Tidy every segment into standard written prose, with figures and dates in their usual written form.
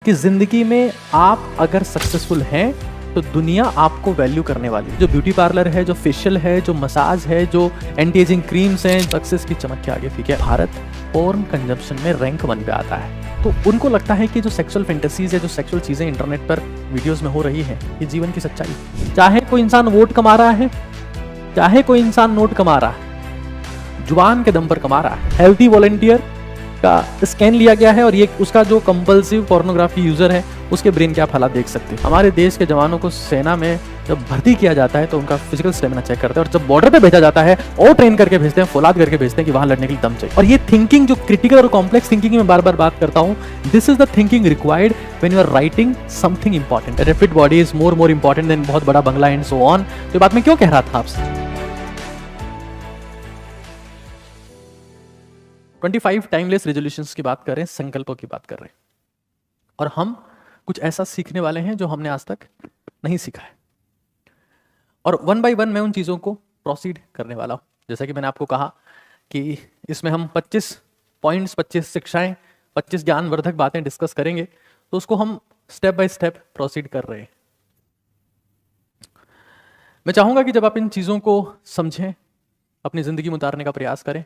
कि जिंदगी में आप अगर सक्सेसफुल हैं तो दुनिया आपको वैल्यू करने वाली है। जो ब्यूटी पार्लर है, जो फेशियल है, जो मसाज है, जो एंटी एजिंग क्रीम्स हैं, सक्सेस की चमक के आगे फीके। भारत पोर्न कंजम्पशन में रैंक 1 पे आता है। तो उनको लगता है कि जो सेक्सुअल फैंटेसीज है, जो सेक्सुअल चीजें इंटरनेट पर वीडियोस में हो रही है, ये जीवन की सच्चाई है। चाहे कोई इंसान वोट कमा रहा है, चाहे कोई इंसान नोट कमा रहा है, जुबान के दम पर कमा रहा है। हेल्थी वॉलंटियर का स्कैन लिया गया है और ये उसका जो कंपल्सिव पोर्नोग्राफी यूजर है उसके ब्रेन के आप हालात देख सकते हैं। हमारे देश के जवानों को सेना में जब भर्ती किया जाता है तो उनका फिजिकल स्टेमिना चेक करते हैं, और जब बॉर्डर पे भेजा जाता है और ट्रेन करके भेजते हैं, फौलाद करके भेजते हैं कि वहां लड़ने के लिए दम चाहिए। और ये थिंकिंग जो क्रिटिकल और कॉम्प्लेक्स थिंकिंग में बार बार बात करता हूं, this is the thinking required when you are writing something important. A fit body is more important than बहुत बड़ा बंगला एंड सो ऑन। तो ये बात मैं क्यों कह रहा था आपसे? 25 टाइमलेस रेजोल्यूशंस की बात कर रहे हैं, संकल्पों की बात कर रहे हैं, और हम कुछ ऐसा सीखने वाले हैं जो हमने आज तक नहीं सीखा है। और 1 बाय 1 मैं उन चीज़ों को प्रोसीड करने वाला हूं। जैसा कि मैंने आपको कहा कि इसमें हम 25 पॉइंट्स, 25 शिक्षाएं, 25 ज्ञानवर्धक बातें डिस्कस करेंगे, तो उसको हम स्टेप बाय स्टेप प्रोसीड कर रहे हैं। मैं चाहूंगा कि जब आप इन चीज़ों को समझें, अपनी जिंदगी में उतारने का प्रयास करें,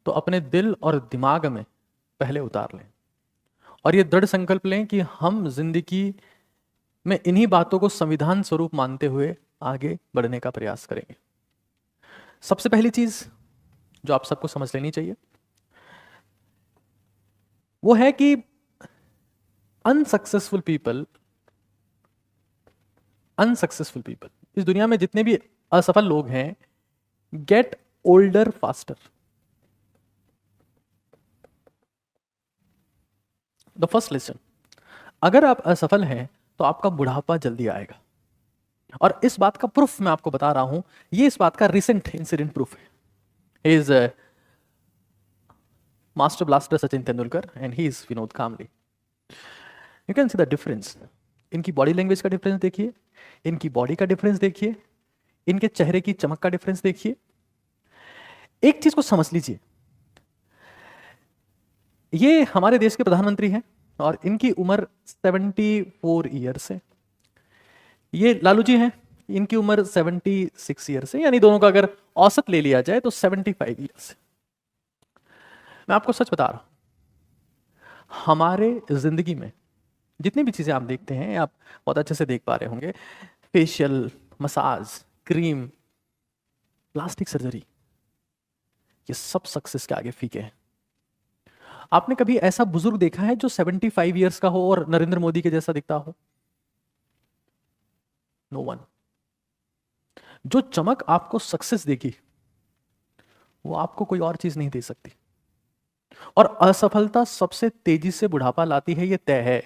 तो अपने दिल और दिमाग में पहले उतार लें और ये दृढ़ संकल्प लें कि हम जिंदगी में इन्हीं बातों को संविधान स्वरूप मानते हुए आगे बढ़ने का प्रयास करेंगे। सबसे पहली चीज जो आप सबको समझ लेनी चाहिए वो है कि अनसक्सेसफुल पीपल, इस दुनिया में जितने भी असफल लोग हैं, get older faster. The first lesson, अगर आप असफल हैं तो आपका बुढ़ापा जल्दी आएगा। और इस बात का प्रूफ मैं आपको बता रहा हूं, ये इस बात का रिसेंट इंसिडेंट प्रूफ है। Is master blaster Sachin Tendulkar and he is Vinod Kambli. You can see the difference. इनकी बॉडी लैंग्वेज का डिफरेंस देखिए, इनकी बॉडी का डिफरेंस देखिए, इनके चेहरे की चमक का डिफरेंस देखिए। एक चीज को समझ लीजिए, ये हमारे देश के प्रधानमंत्री हैं और इनकी उम्र 74 ईयर्स है। ये लालू जी हैं, इनकी उम्र 76 ईयर्स है, यानी दोनों का अगर औसत ले लिया जाए तो 75 ईयर्स है। मैं आपको सच बता रहा हूं, हमारे जिंदगी में जितनी भी चीजें आप देखते हैं, आप बहुत अच्छे से देख पा रहे होंगे, facial, massage, cream, plastic surgery, ये सब सक्सेस के आगे फीके हैं। आपने कभी ऐसा बुजुर्ग देखा है जो 75 ईयर्स का हो और नरेंद्र मोदी के जैसा दिखता हो? No one. जो चमक आपको सक्सेस देगी वो आपको कोई और चीज नहीं दे सकती। और असफलता सबसे तेजी से बुढ़ापा लाती है, ये तय है।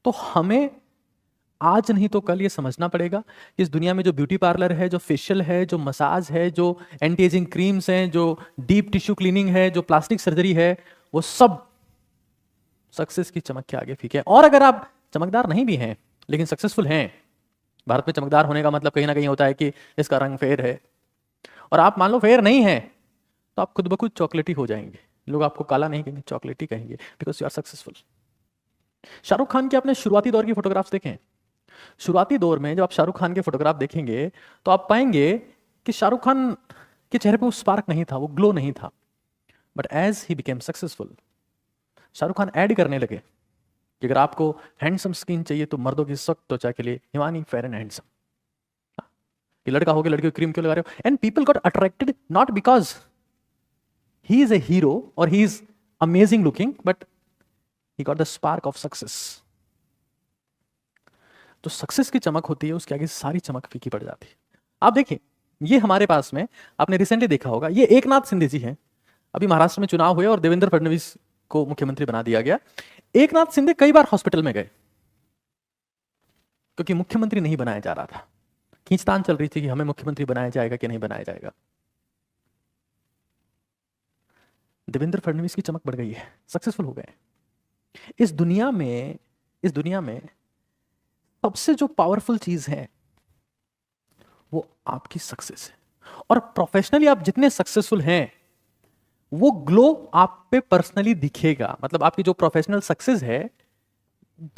तो हमें आज नहीं तो कल ये समझना पड़ेगा कि इस दुनिया में जो ब्यूटी पार्लर है, जो फेशियल है, जो मसाज है, जो एंटी एजिंग क्रीम्स हैं, जो डीप टिश्यू क्लीनिंग है, जो प्लास्टिक सर्जरी है, वो सब सक्सेस की चमक के आगे फीके हैं। और अगर आप चमकदार नहीं भी हैं लेकिन सक्सेसफुल हैं, भारत में चमकदार होने का मतलब कहीं ना कहीं होता है कि इसका रंग फेयर है, और आप मान लो फेयर नहीं है, तो आप खुद ब खुद चॉकलेटी हो जाएंगे। लोग आपको काला नहीं कहेंगे, चॉकलेटी कहेंगे, because you are successful. Shahrukh Khan के अपने शुरुआती दौर की फोटोग्राफ्स देखें। शुरुआती दौर में जब आप शाहरुख खान के फोटोग्राफ देखेंगे तो आप पाएंगे कि शाहरुख खान के चेहरे पे वो स्पार्क नहीं था, वो ग्लो नहीं था। But as he became successful, Shahrukh Khan ad करने लगे कि अगर आपको हैंडसम स्किन चाहिए तो मर्दों की सख्त त्वचा के लिए हिमानी फेयर एंड हैंडसम। ये लड़का हो गया, लड़की को क्रीम क्यों लगा रहे हो? And people got attracted not because he is a hero और he is amazing looking, but he got the spark of success. तो सक्सेस की चमक होती है, उसके आगे सारी चमक फीकी पड़ जाती है। आप देखिए, ये हमारे पास में आपने रिसेंटली देखा होगा, ये एकनाथ शिंदे जी हैं। अभी महाराष्ट्र में चुनाव हुए और देवेंद्र फडणवीस को मुख्यमंत्री बना दिया गया। एकनाथ शिंदे कई बार हॉस्पिटल में गए क्योंकि मुख्यमंत्री नहीं बनाया जा रहा था। खींचतान चल रही थी कि हमें मुख्यमंत्री बनाया जाएगा कि नहीं बनाया जाएगा। देवेंद्र फडणवीस की चमक बढ़ गई है, सक्सेसफुल हो गए। इस दुनिया में सबसे जो पावरफुल चीज है वो आपकी सक्सेस है। और प्रोफेशनली आप जितने सक्सेसफुल हैं वो ग्लो आप पे पर्सनली दिखेगा। मतलब आपकी जो प्रोफेशनल सक्सेस है,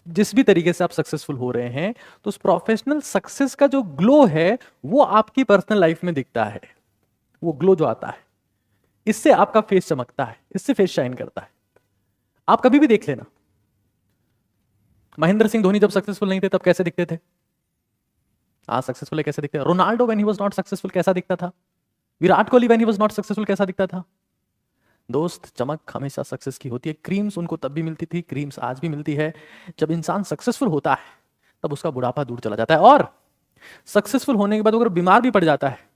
जिस भी तरीके से आप सक्सेसफुल हो रहे हैं, तो उस प्रोफेशनल सक्सेस का जो ग्लो है वो आपकी पर्सनल लाइफ में दिखता है। वो ग्लो जो आता है, इससे आपका फेस चमकता है, इससे फेस शाइन करता है। आप कभी भी देख लेना, महेंद्र सिंह धोनी जब सक्सेसफुल नहीं थे तब कैसे दिखते थे, आज सक्सेसफुल है कैसे दिखते हैं। Ronaldo when he was not successful कैसा दिखता था, Virat Kohli when he was not successful कैसा दिखता था। दोस्त, चमक हमेशा सक्सेस की होती है। क्रीम्स उनको तब भी मिलती थी, क्रीम्स आज भी मिलती है। जब इंसान सक्सेसफुल होता है तब उसका बुढ़ापा दूर चला जाता है, और सक्सेसफुल होने के बाद अगर बीमार भी पड़ जाता है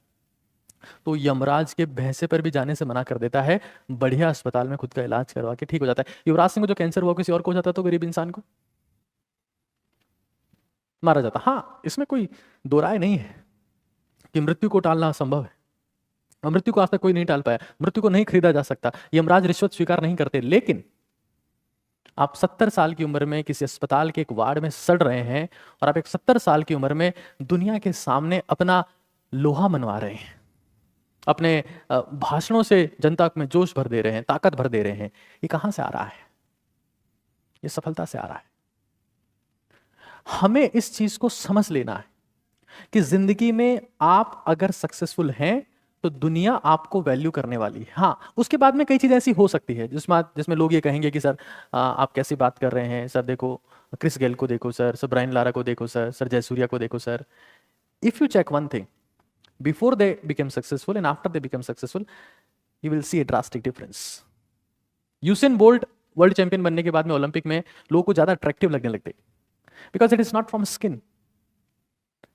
तो यमराज के भैंसे पर भी जाने से मना कर देता है, बढ़िया अस्पताल में खुद का इलाज करवा के ठीक हो जाता है। युवराज सिंह को जो कैंसर हुआ किसी और को हो जाता तो गरीब इंसान को मारा जाता। हाँ, इसमें कोई दो राय नहीं है कि मृत्यु को टालना असंभव है, और मृत्यु को आज तक कोई नहीं टाल पाया, मृत्यु को नहीं खरीदा जा सकता, यमराज रिश्वत स्वीकार नहीं करते। लेकिन आप 70 साल की उम्र में किसी अस्पताल के एक वार्ड में सड़ रहे हैं, और आप एक 70 साल की उम्र में दुनिया के सामने अपना लोहा मनवा रहे हैं, अपने भाषणों से जनता में जोश भर दे रहे हैं, ताकत भर दे रहे हैं। ये कहां से आ रहा है? ये सफलता से आ रहा है। हमें इस चीज को समझ लेना है कि जिंदगी में आप अगर सक्सेसफुल हैं तो दुनिया आपको वैल्यू करने वाली है। हाँ, उसके बाद में कई चीजें ऐसी हो सकती है जिसमें लोग ये कहेंगे कि सर आप कैसी बात कर रहे हैं, सर देखो क्रिस गेल को देखो, सर ब्रायन लारा को देखो, सर जयसूर्या को देखो। Sir, if you check one thing, before they become successful and after they become successful, you will see a drastic difference. Usain Bolt world champion बनने के बाद में ओलंपिक में लोगों को ज्यादा अट्रैक्टिव लगने लगते, because it is not from skin,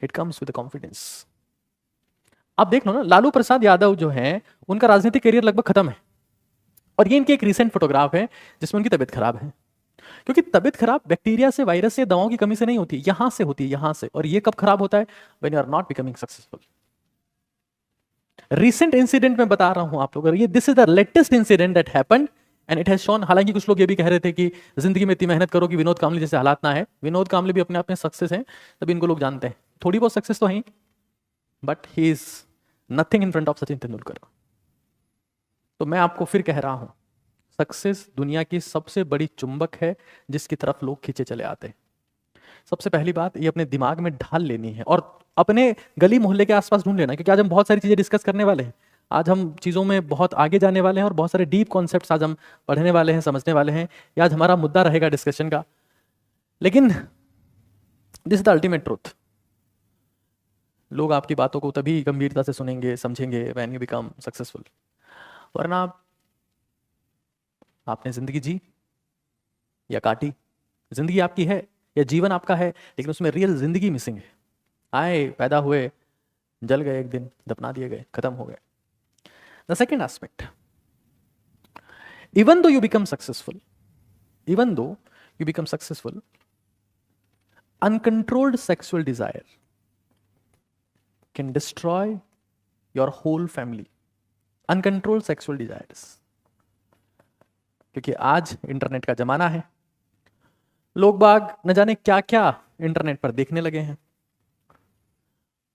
it comes with confidence. आप देख लो ना, लालू प्रसाद यादव जो हैं, उनका राजनीतिक करियर लगभग खत्म है, और ये इनकी एक रीसेंट फोटोग्राफ है जिसमें उनकी तबीयत खराब है। क्योंकि तबीयत खराब बैक्टीरिया से, वायरस से, दवाओं की कमी से नहीं होती, यहां से होती है, यहां से। और ये कब खराब होता है? When you are not becoming successful. Recent incident में बता रहा हूं आप लोग, ये this is the latest incident that happened and it has shown. हालांकि कुछ लोग ये भी कह रहे थे कि जिंदगी में इतनी मेहनत करो कि विनोद कामली जैसे हालात ना है। विनोद कामली भी अपने आप में सक्सेस हैं, तभी इनको लोग जानते हैं। थोड़ी बहुत सक्सेस तो है, but he is nothing in front of Sachin Tendulkar. तो मैं आपको फिर कह रहा हूं, सक्सेस दुनिया की सबसे बड़ी चुंबक है जिसकी तरफ लोग खींचे चले आते हैं। सबसे पहली बात ये अपने दिमाग में ढाल लेनी है, और अपने गली मोहल्ले के आसपास ढूंढ लेना, क्योंकि आज हम बहुत सारी चीजें डिस्कस करने वाले हैं। आज हम चीजों में बहुत आगे जाने वाले हैं, और बहुत सारे डीप कॉन्सेप्ट्स आज हम पढ़ने वाले हैं, समझने वाले हैं। ये आज हमारा मुद्दा रहेगा डिस्कशन का। लेकिन this is the ultimate truth. लोग आपकी बातों को तभी गंभीरता से सुनेंगे, समझेंगे व्हेन यू बिकम सक्सेसफुल। वरना आपने जिंदगी जी या काटी, जिंदगी आपकी है या जीवन आपका है, लेकिन उसमें रियल जिंदगी मिसिंग है। आए, पैदा हुए, जल गए, एक दिन दफना दिए गए, खत्म हो गए। The second aspect, even though you become successful, even though you become successful, uncontrolled sexual desire can destroy your whole family. Uncontrolled sexual desires, क्योंकि आज इंटरनेट का जमाना है, लोग बाग न जाने क्या क्या इंटरनेट पर देखने लगे हैं,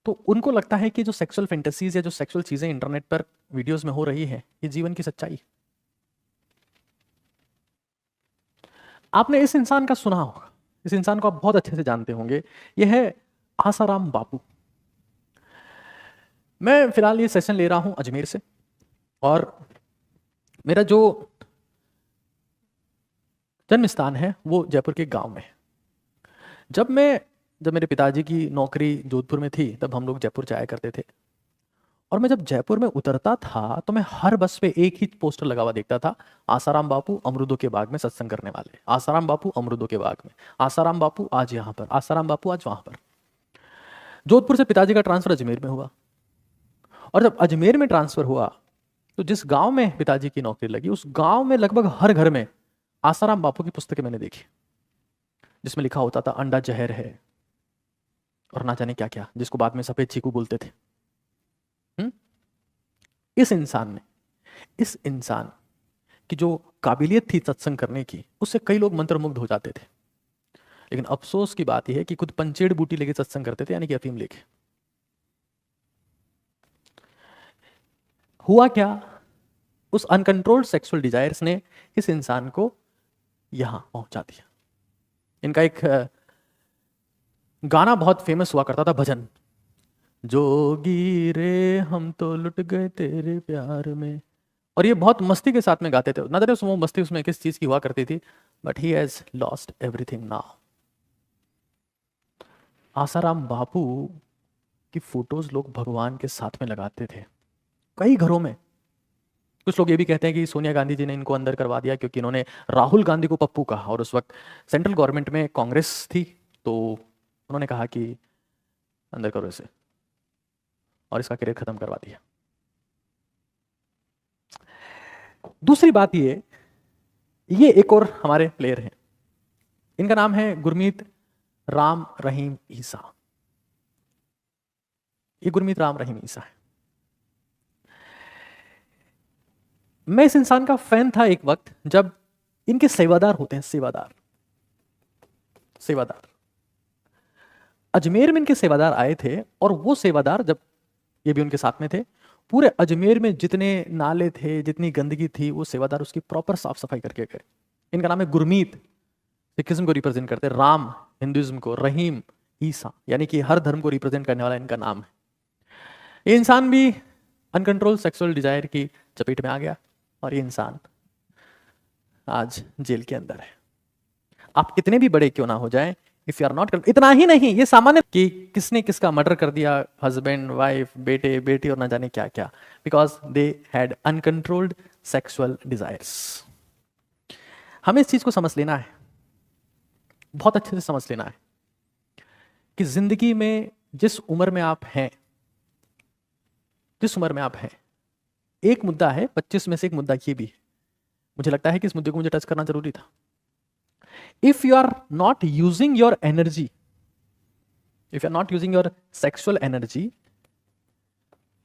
तो उनको लगता है कि जो सेक्सुअल फैंटेसीज या जो सेक्सुअल चीजें इंटरनेट पर वीडियोस में हो रही है, ये जीवन की सच्चाई। आपने इस इंसान का सुना होगा, इस इंसान को आप बहुत अच्छे से जानते होंगे, यह है आसाराम बापू। मैं फिलहाल ये सेशन ले रहा हूं अजमेर से, और मेरा जो जन्म स्थान है वो जयपुर के गांव में है। जब मेरे पिताजी की नौकरी जोधपुर में थी, तब हम लोग जयपुर जाया करते थे। और मैं जब जयपुर में उतरता था तो मैं हर बस पे एक ही पोस्टर लगा हुआ देखता था, आसाराम बापू अमरूदों के बाग में सत्संग करने वाले, आसाराम बापू अमरूदों के बाग में, आसाराम बापू आज यहाँ पर, आसाराम बापू आज वहां पर। जोधपुर से पिताजी का ट्रांसफर अजमेर में हुआ, और जब अजमेर में ट्रांसफर हुआ तो जिस गांव में पिताजी की नौकरी लगी, उस गांव में लगभग हर घर में आसाराम बापू की पुस्तकें मैंने देखी, जिसमें लिखा होता था अंडा जहर है, और ना जाने क्या क्या, जिसको बाद में सफेद चीकू बोलते थे। इस इंसान की जो काबिलियत थी सत्संग करने की, उससे कई लोग मंत्रमुग्ध हो जाते थे। लेकिन अफसोस की बात यह है कि खुद पंचेड़ बूटी लेके सत्संग करते थे, यानी कि अफीम लेके। हुआ क्या उस अनकंट्रोल्ड सेक्सुअल डिजायर्स ने इस इंसान को यहां पहुंचा दिया। इनका एक गाना बहुत फेमस हुआ करता था, भजन, जोगी रे हम तो लुट गए तेरे प्यार में, और ये बहुत मस्ती के साथ में गाते थे। ना जाने वो मस्ती उसमें किस चीज की हुआ करती थी, but he has lost everything now. Asaram Bapu की फोटोज लोग भगवान के साथ में लगाते थे कई घरों में। कुछ लोग ये भी कहते हैं कि सोनिया गांधी जी ने इनको अंदर करवा दिया क्योंकि इन्होंने राहुल गांधी को पप्पू कहा, और उस वक्त सेंट्रल गवर्नमेंट में कांग्रेस थी, तो उन्होंने कहा कि अंदर करो इसे, और इसका करियर खत्म करवा दिया। दूसरी बात ये एक और हमारे प्लेयर हैं, इनका नाम है गुरमीत राम रहीम ईसा। ये गुरमीत राम रहीम ईसा है। मैं इस इंसान का फैन था एक वक्त जब इनके सेवादार होते हैं, सेवादार अजमेर में इनके सेवादार आए थे, और वो सेवादार जब ये भी उनके साथ में थे, पूरे अजमेर में जितने नाले थे, जितनी गंदगी थी, वो सेवादार उसकी प्रॉपर साफ सफाई करके गए। इनका नाम है गुरमीत, सिखिज्म को रिप्रेजेंट करते, राम हिंदुइज्म को, रहीम ईसा, यानी कि हर धर्म को रिप्रेजेंट करने वाला इनका नाम है। ये इंसान भी अनकंट्रोल सेक्सुअल डिजायर की चपेट में आ गया, और ये इंसान आज जेल के अंदर है। आप कितने भी बड़े क्यों ना हो जाएं, इफ यू आर नॉट, इतना ही नहीं, ये सामान्य कि किसने किसका मर्डर कर दिया, हस्बैंड वाइफ बेटे बेटी और ना जाने क्या क्या, because they had uncontrolled sexual desires. हमें इस चीज को समझ लेना है, बहुत अच्छे से समझ लेना है कि जिंदगी में जिस उम्र में आप हैं, एक मुद्दा है 25 में से एक मुद्दा ये भी है, मुझे लगता है कि इस मुद्दे को मुझे टच करना जरूरी था। If you are not using your energy, if you are not using your sexual energy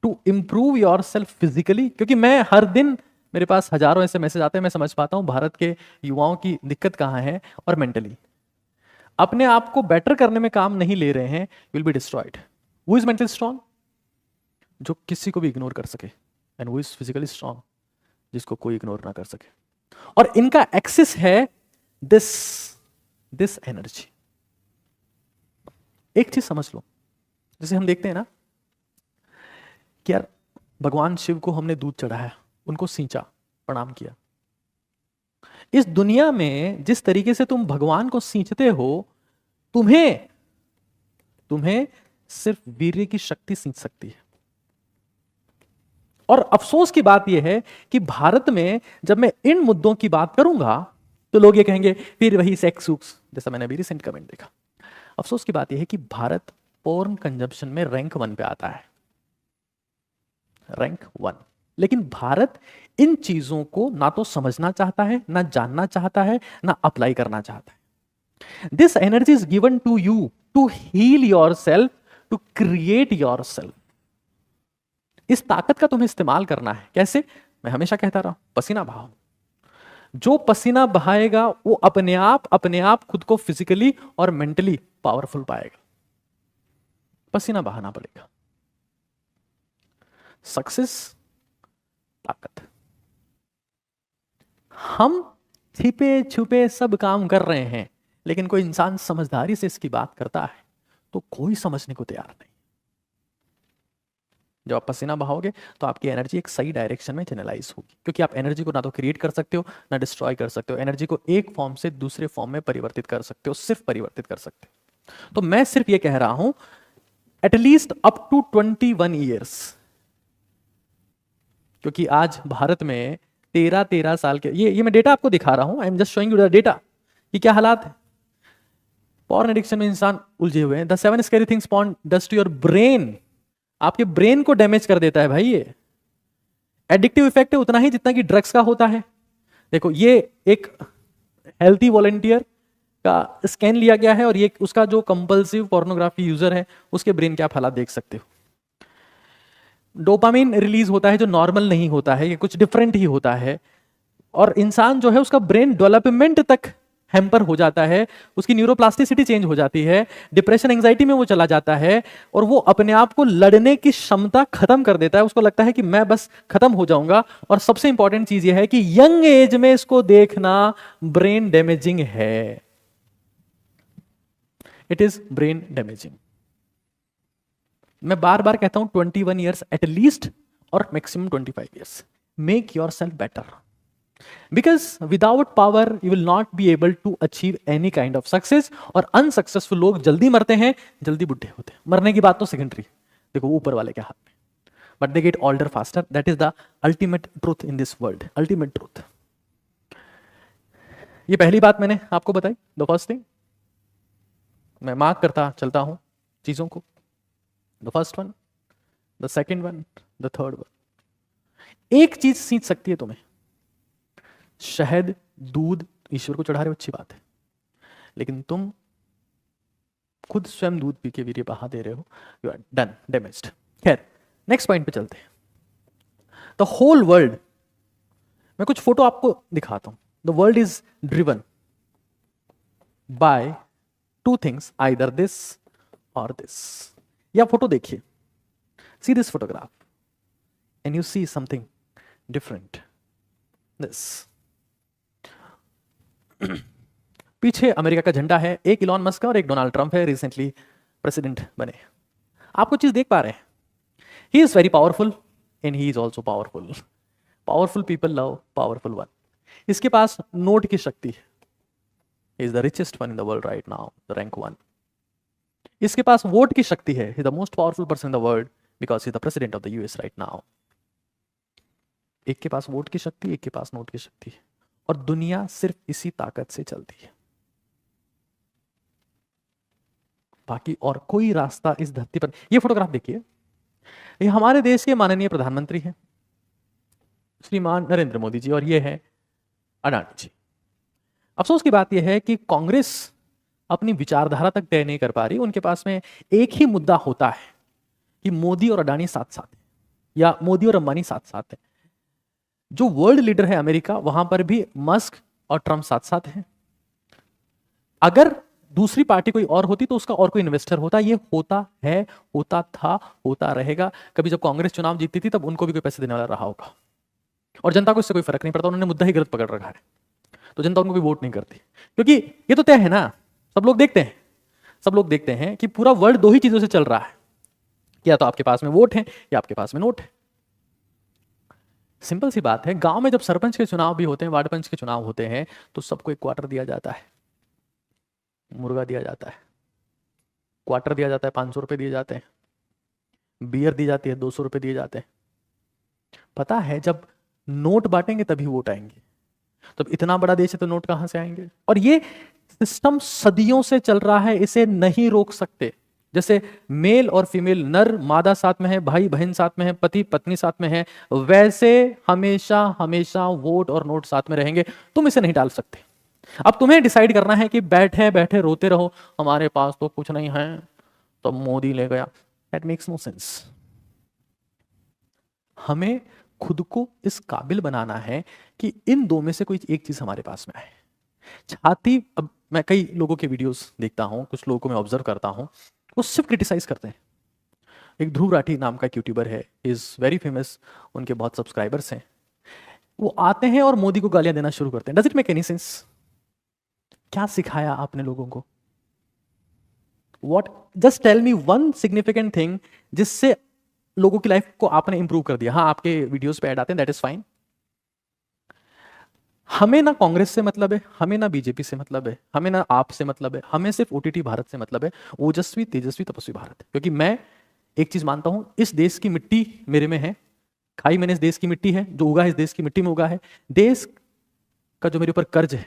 to improve yourself physically, क्योंकि मैं हर दिन, मेरे पास हजारों ऐसे मैसेज आते हैं, मैं समझ पाता हूं भारत के युवाओं की दिक्कत कहां है, और मेंटली अपने आप को बेटर करने में काम नहीं ले रहे हैं, will be destroyed. Who is mentally strong? जो किसी को भी इग्नोर कर सके, and who is physically strong? जिसको कोई इग्नोर ना कर सके। और इनका एक्सेस है दिस एनर्जी। एक चीज समझ लो, जैसे हम देखते हैं ना कि यार भगवान शिव को हमने दूध चढ़ाया, उनको सींचा, प्रणाम किया। इस दुनिया में जिस तरीके से तुम भगवान को सींचते हो, तुम्हें सिर्फ वीर्य की शक्ति सींच सकती है। और अफसोस की बात यह है कि भारत में जब मैं इन मुद्दों की बात करूंगा तो लोग ये कहेंगे फिर वही सेक्स सूक्स, जैसा मैंने अभी रिसेंट कमेंट देखा। अफसोस की बात यह है कि भारत पोर्न कंजप्शन में रैंक 1 पे आता है, रैंक 1। लेकिन भारत इन चीजों को ना तो समझना चाहता है, ना जानना चाहता है, ना अप्लाई करना चाहता है। This energy is given to you to heal yourself, to create yourself. इस ताकत का तुम्हें इस्तेमाल करना है। कैसे? मैं हमेशा कहता रहा, पसीना बहाओ। जो पसीना बहाएगा वो अपने आप खुद को फिजिकली और मेंटली पावरफुल पाएगा। पसीना बहाना पड़ेगा। सक्सेस, ताकत। हम छिपे छुपे सब काम कर रहे हैं, लेकिन कोई इंसान समझदारी से इसकी बात करता है तो कोई समझने को तैयार नहीं। जब आप पसीना बहाओगे तो आपकी एनर्जी एक सही डायरेक्शन में चैनलाइज होगी, क्योंकि आप एनर्जी को ना तो क्रिएट कर सकते हो ना डिस्ट्रॉय कर सकते हो। एनर्जी को एक फॉर्म से दूसरे फॉर्म में परिवर्तित कर सकते हो, सिर्फ परिवर्तित कर सकते हो। तो मैं सिर्फ ये कह रहा हूं, एटलीस्ट अप टू 21 ईयर्स, क्योंकि आज भारत में 13 साल के, ये मैं डेटा आपको दिखा रहा हूं, I am just showing you the data कि क्या हालात है। पॉर्न एडिक्शन में इंसान उलझे हुए हैं। The 7 scary things porn does to your brain. आपके ब्रेन को डैमेज कर देता है भाई। ये एडिक्टिव इफेक्ट है उतना ही जितना कि ड्रग्स का होता है। देखो, ये एक हेल्थी वॉलंटियर का स्कैन लिया गया है, और ये उसका जो कंपल्सिव पोर्नोग्राफी यूजर है उसके ब्रेन के आप हालात देख सकते हो। डोपामिन रिलीज होता है जो नॉर्मल नहीं होता है, ये कुछ डिफरेंट ही होता है। और इंसान जो है उसका ब्रेन डेवलपमेंट तक हैम्पर हो जाता है, उसकी न्यूरोप्लास्टिसिटी चेंज हो जाती है, डिप्रेशन एंजाइटी में वो चला जाता है, और वो अपने आप को लड़ने की क्षमता खत्म कर देता है। उसको लगता है कि मैं बस खत्म हो जाऊंगा। और सबसे इंपॉर्टेंट चीज ये है कि यंग एज में इसको देखना ब्रेन डैमेजिंग है। It is brain damaging. मैं बार बार कहता हूं 21 ईयर्स एटलीस्ट और maximum 25 years. Make yourself better, because without power you will not be able to achieve any kind of success. और अनसक्सेसफुल लोग जल्दी मरते हैं, जल्दी बुढ़े होते हैं। मरने की बात तो सेकेंडरी, देखो ऊपर वाले के हाथ में, but they get older faster. That is the ultimate truth in this world, ultimate truth. ये पहली बात मैंने आपको बताई, द फर्स्ट थिंग। मैं मार्क करता चलता हूं चीजों को, the first one, the second one, the third one. एक चीज सींच सकती है तुम्हें, शहद दूध ईश्वर को चढ़ा रहे हो, अच्छी बात है, लेकिन तुम खुद स्वयं दूध पी के वीर्य बहा दे रहे हो, यू आर डन, डैमेज्ड। खैर, नेक्स्ट पॉइंट पे चलते हैं। द होल वर्ल्ड, मैं कुछ फोटो आपको दिखाता हूं। The world is driven by two things, either this और दिस। या फोटो देखिए, see this photograph and you see something different. This पीछे अमेरिका का झंडा है, एक इलॉन मस्क और एक डोनाल्ड ट्रंप है, रिसेंटली प्रेसिडेंट बने। आप कुछ चीज देख पा रहे हैं? He is very powerful and he is also powerful. Powerful people love powerful one. इसके पास नोट की शक्ति है, he is the richest one in the world right now, the rank one. इसके पास वोट की शक्ति है, he is the most powerful person in the world because he is the president of the US right now. एक के पास vote की शक्ति, एक के पास नोट की शक्ति है, और दुनिया सिर्फ इसी ताकत से चलती है। बाकी और कोई रास्ता इस धरती पर। ये फोटोग्राफ देखिए, ये हमारे देश के माननीय प्रधानमंत्री हैं श्रीमान नरेंद्र मोदी जी, और ये है अडानी जी। अफसोस की बात यह है कि कांग्रेस अपनी विचारधारा तक तय नहीं कर पा रही। उनके पास में एक ही मुद्दा होता है कि मोदी और अडानी साथ साथ है, या मोदी और अंबानी साथ साथ है। जो वर्ल्ड लीडर है अमेरिका, वहां पर भी मस्क और ट्रंप साथ साथ हैं। अगर दूसरी पार्टी कोई और होती तो उसका और कोई इन्वेस्टर होता। ये होता है, होता था, होता रहेगा। कभी जब कांग्रेस चुनाव जीतती थी तब उनको भी कोई पैसे देने वाला रहा होगा, और जनता को इससे कोई फर्क नहीं पड़ता। उन्होंने मुद्दा ही गलत पकड़ रखा है, तो जनता उनको कोई वोट नहीं करती, क्योंकि ये तो तय है ना। सब लोग देखते हैं, सब लोग देखते हैं कि पूरा वर्ल्ड दो ही चीजों से चल रहा है, या तो आपके पास में वोट है या आपके पास में नोट है। सिंपल सी बात है। गांव में जब सरपंच के चुनाव भी होते हैं, वार्ड पंच के चुनाव होते हैं, तो सबको एक क्वार्टर दिया जाता है, मुर्गा दिया जाता है, क्वार्टर दिया जाता है, 500 रुपए दिए जाते हैं, बियर दी जाती है, 200 रुपए दिए जाते हैं। पता है जब नोट बांटेंगे तभी वोट आएंगे। तो इतना बड़ा देश है तो नोट कहां से आएंगे? और ये सिस्टम सदियों से चल रहा है, इसे नहीं रोक सकते। जैसे मेल और फीमेल, नर मादा साथ में है, भाई बहन साथ में है, पति पत्नी साथ में है, वैसे हमेशा हमेशा वोट और नोट साथ में रहेंगे। तुम इसे नहीं डाल सकते। अब तुम्हें डिसाइड करना है कि बैठे बैठे रोते रहो हमारे पास तो कुछ नहीं है, तो मोदी ले गया। That makes no sense. हमें खुद को इस काबिल बनाना है कि इन दो में से कोई एक चीज हमारे पास में आए। छाती, अब मैं कई लोगों के वीडियोस देखता हूं, कुछ लोगों को मैं ऑब्जर्व करता हूं, वो सिर्फ क्रिटिसाइज करते हैं। एक ध्रुव राठी नाम का यूट्यूबर है, इज वेरी फेमस, उनके बहुत सब्सक्राइबर्स हैं। वो आते हैं और मोदी को गालियां देना शुरू करते हैं। Does it make any sense? क्या सिखाया आपने लोगों को? What, just tell me one significant thing जिससे लोगों की लाइफ को आपने इंप्रूव कर दिया। हाँ, आपके वीडियोस पे ऐड आते हैं, दैट इज फाइन। हमें ना कांग्रेस से मतलब है, हमें ना बीजेपी से मतलब है, हमें ना आप से मतलब है, हमें सिर्फ ओटीटी भारत से मतलब है, ओजस्वी तेजस्वी तपस्वी भारत। क्योंकि मैं एक चीज मानता हूं, इस देश की मिट्टी मेरे में है, खाई मैंने इस देश की मिट्टी है, जो उगा है इस देश की मिट्टी में उगा है। देश का जो मेरे ऊपर कर्ज है,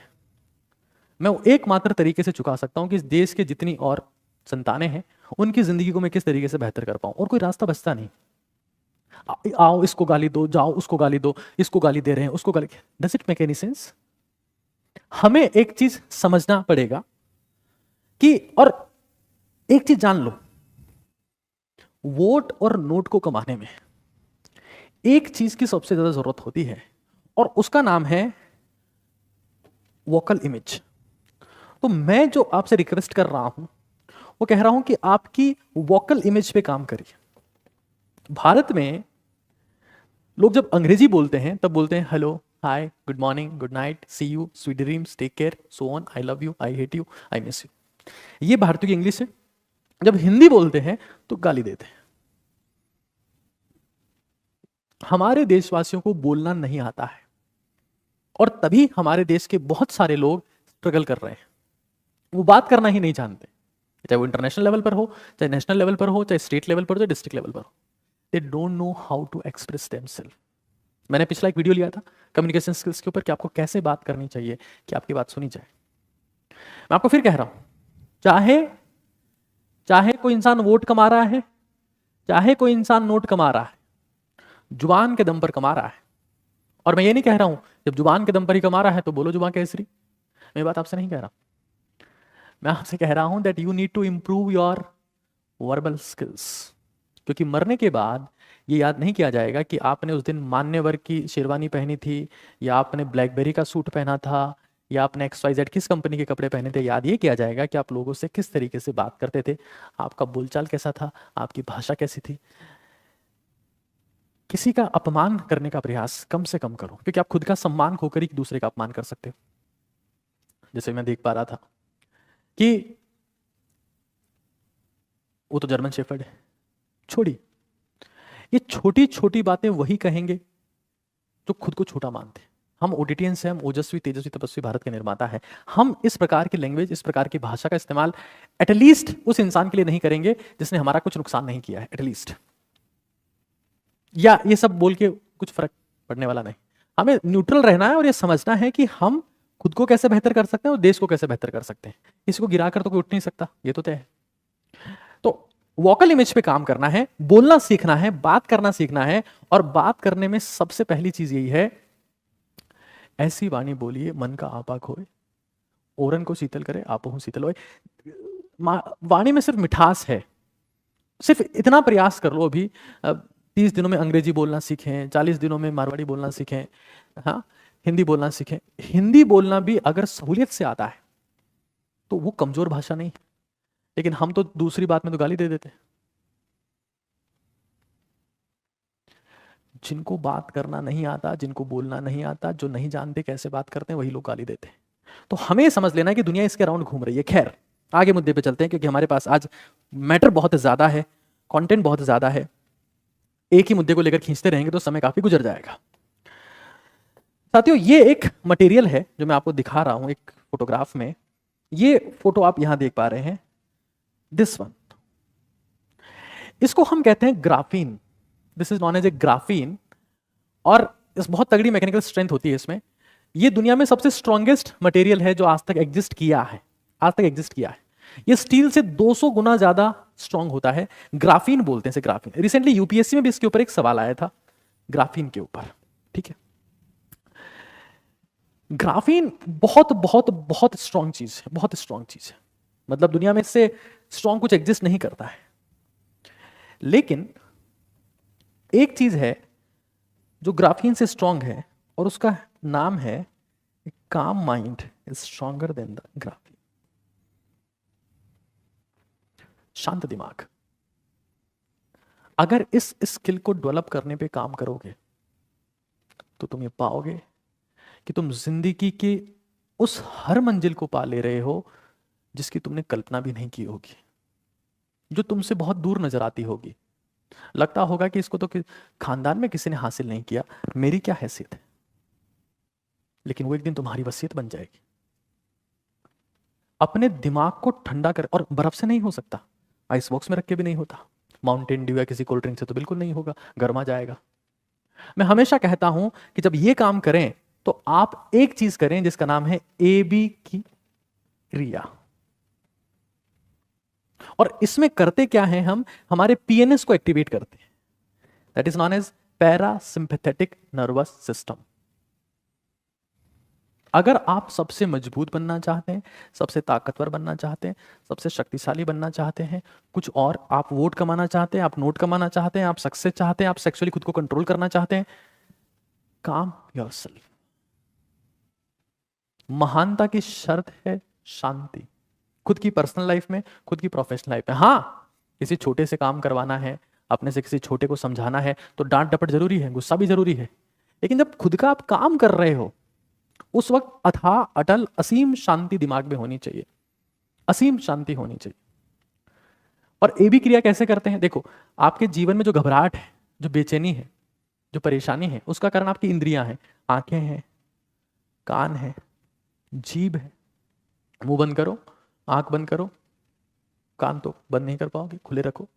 मैं वो एकमात्र तरीके से चुका सकता हूं कि इस देश के जितनी और संतानें हैं उनकी जिंदगी को मैं किस तरीके से बेहतर कर पाऊं, और कोई रास्ता बचता नहीं। आओ इसको गाली दो, जाओ उसको गाली दो, इसको गाली दे रहे हैं, उसको गाली। Does it make any sense? हमें एक चीज समझना पड़ेगा कि, और एक चीज जान लो, वोट और नोट को कमाने में एक चीज की सबसे ज्यादा जरूरत होती है, और उसका नाम है वोकल इमेज। तो मैं जो आपसे रिक्वेस्ट कर रहा हूं वो कह रहा हूं कि आपकी वोकल इमेज पे काम करिए। भारत में लोग जब अंग्रेजी बोलते हैं तब बोलते हैं hello, hi, good morning, good night, see you, sweet dreams, take care, so on, I love you, I hate you, I miss you. ये भारतीय की इंग्लिश है। जब हिंदी बोलते हैं तो गाली देते हैं। हमारे देशवासियों को बोलना नहीं आता है और तभी हमारे देश के बहुत सारे लोग स्ट्रगल कर रहे हैं। वो बात करना ही नहीं जानते, चाहे वो इंटरनेशनल लेवल पर हो, चाहे नेशनल लेवल पर हो, चाहे स्टेट लेवल पर हो, चाहे डिस्ट्रिक्ट लेवल पर हो। They don't know how to express themselves. मैंने पिछला एक वीडियो लिया था कम्युनिकेशन स्किल्स के ऊपर कि आपको कैसे बात करनी चाहिए कि आपकी बात सुनी जाए। मैं आपको फिर कह रहा हूं, चाहे चाहे कोई इंसान वोट कमा रहा है, चाहे कोई इंसान नोट कमा रहा है, जुबान के दम पर कमा रहा है। और मैं ये नहीं कह रहा हूं जब जुबान के दम पर ही कमा रहा है तो बोलो जुबान केसरी। मैं बात आपसे नहीं कह रहा, मैं आपसे कह रहा हूं that you need to improve your verbal skills. क्योंकि मरने के बाद ये याद नहीं किया जाएगा कि आपने उस दिन मान्यवर की शेरवानी पहनी थी, या आपने ब्लैकबेरी का सूट पहना था, या आपने XYZ किस कंपनी के कपड़े पहने थे। याद ये किया जाएगा कि आप लोगों से किस तरीके से बात करते थे, आपका बोलचाल कैसा था, आपकी भाषा कैसी थी। किसी का अपमान करने का प्रयास कम से कम करो, क्योंकि आप खुद का सम्मान खोकर ही दूसरे का अपमान कर सकते हो। जैसे मैं देख पा रहा था कि वो तो जर्मन शेफर्ड है, छोड़ी, ये छोटी छोटी बातें वही कहेंगे जो खुद को छोटा मानते हैं। हम ओडिटियंस हैं, हम ओजस्वी तेजस्वी तपस्वी भारत के निर्माता है। हम इस प्रकार की लैंग्वेज, इस प्रकार की भाषा का इस्तेमाल एटलीस्ट उस इंसान के लिए नहीं करेंगे जिसने हमारा कुछ नुकसान नहीं किया है, एटलीस्ट। या ये सब बोल के कुछ फर्क पड़ने वाला नहीं। हमें न्यूट्रल रहना है और ये समझना है कि हम खुद को कैसे बेहतर कर सकते हैं और देश को कैसे बेहतर कर सकते हैं। इसको गिराकर तो कोई उठ नहीं सकता, ये तो तय है। तो वोकल इमेज पे काम करना है, बोलना सीखना है, बात करना सीखना है। और बात करने में सबसे पहली चीज यही है, ऐसी वाणी बोलिए मन का आपा खोए, ओरन को शीतल करे आपहु शीतल होए। वाणी में सिर्फ मिठास है। सिर्फ इतना प्रयास कर लो अभी, 30 दिनों में अंग्रेजी बोलना सीखें, 40 दिनों में मारवाड़ी बोलना सीखें, हाँ, हिंदी बोलना सीखें। हिंदी बोलना भी अगर सहूलियत से आता है तो वो कमजोर भाषा नहीं। लेकिन हम तो दूसरी बात में तो गाली दे देते हैं। जिनको बात करना नहीं आता, जिनको बोलना नहीं आता, जो नहीं जानते कैसे बात करते हैं, वही लोग गाली देते हैं। तो हमें समझ लेना है कि दुनिया इसके अराउंड घूम रही है। खैर, आगे मुद्दे पे चलते हैं, क्योंकि हमारे पास आज मैटर बहुत ज्यादा है, कंटेंट बहुत ज्यादा है। एक ही मुद्दे को लेकर खींचते रहेंगे तो समय काफी गुजर जाएगा। साथियों, ये एक मटेरियल है जो मैं आपको दिखा रहा हूं एक फोटोग्राफ में। ये फोटो आप यहां देख पा रहे हैं, दिस वन। इसको हम कहते हैं graphene. This is known as a graphene. और इस बहुत तगड़ी मैकेनिकल स्ट्रेंथ होती है इसमें। ये दुनिया में सबसे स्ट्रॉन्गेस्ट मटेरियल है जो आज तक एग्जिस्ट किया है, आज तक एग्जिस्ट किया है। ये स्टील से 200 गुना ज्यादा स्ट्रॉन्ग होता है। ग्राफीन बोलते हैं इसे, ग्राफीन। रिसेंटली यूपीएससी में भी इसके ऊपर एक सवाल आया था, ग्राफीन के ऊपर। ठीक है, ग्राफीन बहुत बहुत बहुत स्ट्रॉन्ग चीज है, बहुत स्ट्रॉन्ग चीज है। मतलब दुनिया में इससे स्ट्रॉन्ग कुछ एग्जिस्ट नहीं करता है। लेकिन एक चीज है जो ग्राफीन से स्ट्रॉन्ग है, और उसका नाम है काम mind is stronger than the graphene. शांत दिमाग। अगर इस स्किल को डेवलप करने पे काम करोगे तो तुम ये पाओगे कि तुम जिंदगी की उस हर मंजिल को पा ले रहे हो जिसकी तुमने कल्पना भी नहीं की होगी, जो तुमसे बहुत दूर नजर आती होगी। लगता होगा कि इसको तो खानदान में किसी ने हासिल नहीं किया, मेरी क्या हैसियत है। लेकिन वो एक दिन तुम्हारी वसीयत बन जाएगी। अपने दिमाग को ठंडा कर, और बर्फ से नहीं हो सकता, आइस बॉक्स में रख के भी नहीं होता, माउंटेन ड्यू या किसी कोल्ड ड्रिंक से तो बिल्कुल नहीं होगा, गर्मा जाएगा। मैं हमेशा कहता हूं कि जब ये काम करें तो आप एक चीज करें जिसका नाम है AB की क्रिया। और इसमें करते क्या है, हम हमारे PNS को एक्टिवेट करते हैं। That is known as parasympathetic nervous system. अगर आप सबसे मजबूत बनना चाहते हैं, सबसे ताकतवर बनना चाहते हैं, सबसे शक्तिशाली बनना चाहते हैं, कुछ और, आप वोट कमाना चाहते हैं, आप नोट कमाना चाहते हैं, आप सक्सेस चाहते हैं, आप सेक्सुअली खुद को कंट्रोल करना चाहते हैं, काम योरसेल्फ। महानता की शर्त है शांति, खुद की पर्सनल लाइफ में, खुद की प्रोफेशनल लाइफ में। हाँ, किसी छोटे से काम करवाना है, अपने से किसी छोटे को समझाना है तो डांट डपट जरूरी है, गुस्सा भी जरूरी है, लेकिन जब खुद का आप काम कर रहे हो उस वक्त अथाह अटल असीम शांति दिमाग में होनी चाहिए, असीम शांति होनी चाहिए। और ए बी क्रिया कैसे करते हैं? देखो, आपके जीवन में जो घबराहट है, जो बेचैनी है, जो परेशानी है, उसका कारण आपकी इंद्रियां हैं, आंखें हैं, कान है, जीभ है। मुंह बंद करो, आंख बंद करो, कान तो बंद नहीं कर पाओगे, खुले रखो।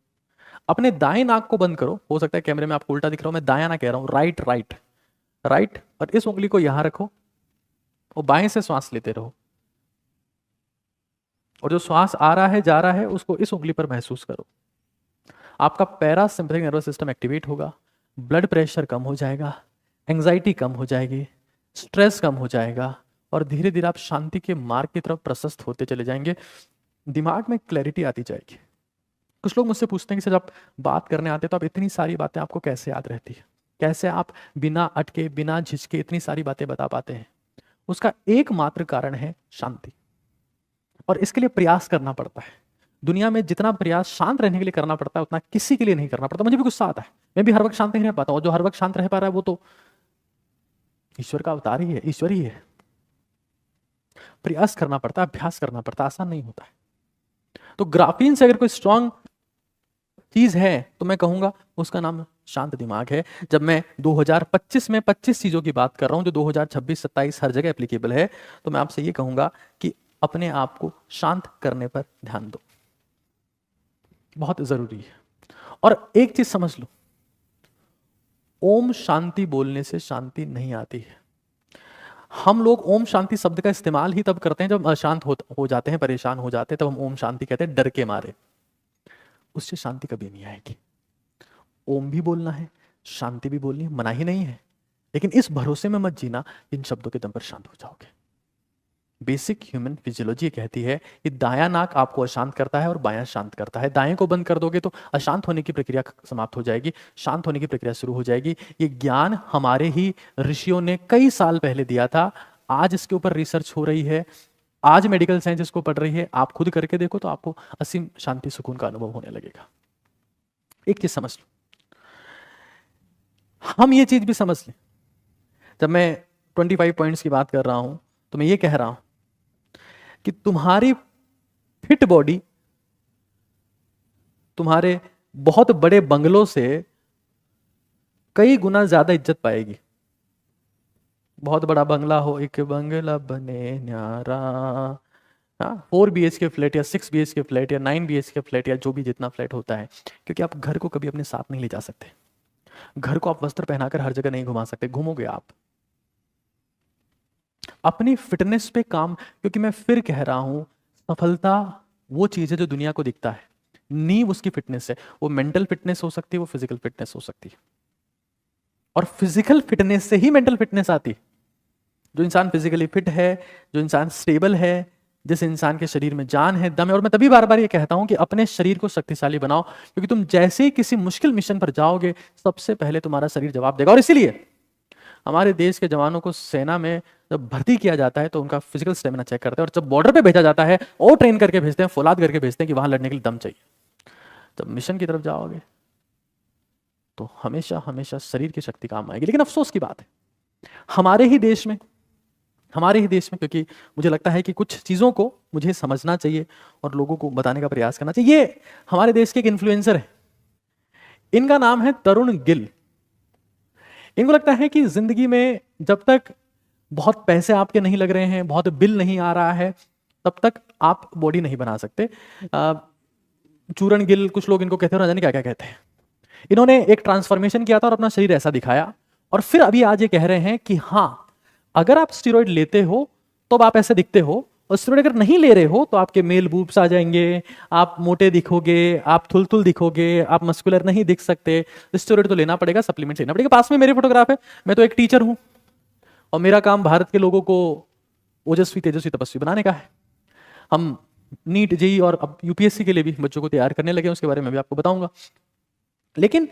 अपने दाएं नाक को बंद करो, हो सकता है कैमरे में आपको उल्टा दिख रहा हूं, मैं दायां ना कह रहा हूं, राइट राइट राइट, और इस उंगली को यहां रखो और बाएं से श्वास लेते रहो, और जो श्वास आ रहा है जा रहा है उसको इस उंगली पर महसूस करो। आपका पैरासिम्पैथिक नर्वस सिस्टम एक्टिवेट होगा, ब्लड प्रेशर कम हो जाएगा, एंजाइटी कम हो जाएगी, स्ट्रेस कम हो जाएगा, और धीरे धीरे आप शांति के मार्ग की तरफ प्रशस्त होते चले जाएंगे। दिमाग में क्लैरिटी आती जाएगी। कुछ लोग मुझसे पूछते हैं कि सर आप बात करने आते तो आप इतनी सारी बातें आपको कैसे याद रहती है, कैसे आप बिना अटके बिना झिझके इतनी सारी बातें बता पाते हैं? उसका एकमात्र कारण है शांति, और इसके लिए प्रयास करना पड़ता है। दुनिया में जितना प्रयास शांत रहने के लिए करना पड़ता है उतना किसी के लिए नहीं करना पड़ता। मुझे भी गुस्सा आता है, मैं भी हर वक्त शांत नहीं रह पाता हूँ, जो हर वक्त शांत रह पा रहा है वो तो ईश्वर का अवतार ही है, ईश्वर ही है। प्रयास करना पड़ता है, अभ्यास करना पड़ता है, आसान नहीं होता है। तो ग्राफीन से अगर कोई स्ट्रांग चीज है तो मैं कहूंगा उसका नाम शांत दिमाग है। जब मैं 2025 में 25 चीजों की बात कर रहा हूं जो 2026-27 हर जगह एप्लीकेबल है, तो मैं आपसे ये कहूंगा कि अपने आप को शांत करने पर ध्यान दो, बहुत जरूरी है। और एक चीज समझ लो, ओम शांति बोलने से शांति नहीं आती है। हम लोग ओम शांति शब्द का इस्तेमाल ही तब करते हैं जब अशांत हो जाते हैं, परेशान हो जाते हैं, तब हम ओम शांति कहते हैं डर के मारे। उससे शांति कभी नहीं आएगी। ओम भी बोलना है, शांति भी बोलनी है, मना ही नहीं है, लेकिन इस भरोसे में मत जीना इन शब्दों के दम पर शांत हो जाओगे। बेसिक ह्यूमन फिजियोलॉजी कहती है कि दायां नाक आपको अशांत करता है और बायां शांत करता है। दाएं को बंद कर दोगे तो अशांत होने की प्रक्रिया समाप्त हो जाएगी, शांत होने की प्रक्रिया शुरू हो जाएगी। ये ज्ञान हमारे ही ऋषियों ने कई साल पहले दिया था, आज इसके ऊपर रिसर्च हो रही है, आज मेडिकल साइंस इसको पढ़ रही है। आप खुद करके देखो तो आपको असीम शांति सुकून का अनुभव होने लगेगा। एक चीज समझ लो, हम ये चीज भी समझ लें, जब मैं 25 पॉइंट्स की बात कर रहा हूं तो मैं ये कह रहा हूं कि तुम्हारी फिट बॉडी तुम्हारे बहुत बड़े बंगलों से कई गुना ज्यादा इज्जत पाएगी। बहुत बड़ा बंगला हो, एक बंगला बने न्यारा, 4 BHK फ्लैट या 6 BHK फ्लैट या 9 BHK फ्लैट या जो भी जितना फ्लैट होता है, क्योंकि आप घर को कभी अपने साथ नहीं ले जा सकते। घर को आप वस्त्र पहनाकर हर जगह नहीं घुमा सकते, घूमोगे आप। अपनी फिटनेस पे काम, क्योंकि मैं फिर कह रहा हूं, सफलता वो चीज है जो दुनिया को दिखता है, नींव उसकी फिटनेस है। वो मेंटल फिटनेस हो सकती है, वो फिजिकल फिटनेस हो सकती है, और फिजिकल फिटनेस से ही मेंटल फिटनेस आती है। जो इंसान फिजिकली फिट है, जो इंसान स्टेबल है, जिस इंसान के शरीर में जान है, दम है, और मैं तभी बार बार ये कहता हूं कि अपने शरीर को शक्तिशाली बनाओ, क्योंकि तुम जैसे ही किसी मुश्किल मिशन पर जाओगे सबसे पहले तुम्हारा शरीर जवाब देगा। और इसीलिए हमारे देश के जवानों को सेना में जब भर्ती किया जाता है तो उनका फिजिकल स्टेमिना चेक करते हैं, और जब बॉर्डर पे भेजा जाता है और ट्रेन करके भेजते हैं, फौलाद करके भेजते हैं कि वहां लड़ने के लिए दम चाहिए। जब मिशन की तरफ जाओगे तो हमेशा हमेशा शरीर की शक्ति काम आएगी। लेकिन अफसोस की बात है, हमारे ही देश में, क्योंकि मुझे लगता है कि कुछ चीजों को मुझे समझना चाहिए और लोगों को बताने का प्रयास करना चाहिए। ये हमारे देश के एक इन्फ्लुएंसर है, इनका नाम है तरुण गिल। इनको लगता है कि जिंदगी में जब तक बहुत पैसे आपके नहीं लग रहे हैं, बहुत बिल नहीं आ रहा है, तब तक आप बॉडी नहीं बना सकते। चूरण गिल, कुछ लोग इनको कहते हैं, ना जाने क्या क्या कहते हैं। इन्होंने एक ट्रांसफॉर्मेशन किया था और अपना शरीर ऐसा दिखाया, और फिर अभी आज ये कह रहे हैं कि हाँ, अगर आप स्टेरॉइड लेते हो तो आप ऐसे दिखते हो, और स्टेरॉइड अगर नहीं ले रहे हो तो आपके मेल बूब्स आ जाएंगे, आप मोटे दिखोगे, आप थुलथुल दिखोगे, आप मस्कुलर नहीं दिख सकते। स्टेरॉइड तो लेना पड़ेगा, सप्लीमेंट लेना पड़ेगा। पास में मेरी फोटोग्राफ है, मैं तो एक टीचर हूं और मेरा काम भारत के लोगों को ओजस्वी तेजस्वी तपस्वी बनाने का है। हम नीट जेई और अब यूपीएससी के लिए भी बच्चों को तैयार करने लगे, उसके बारे में भी आपको बताऊंगा। लेकिन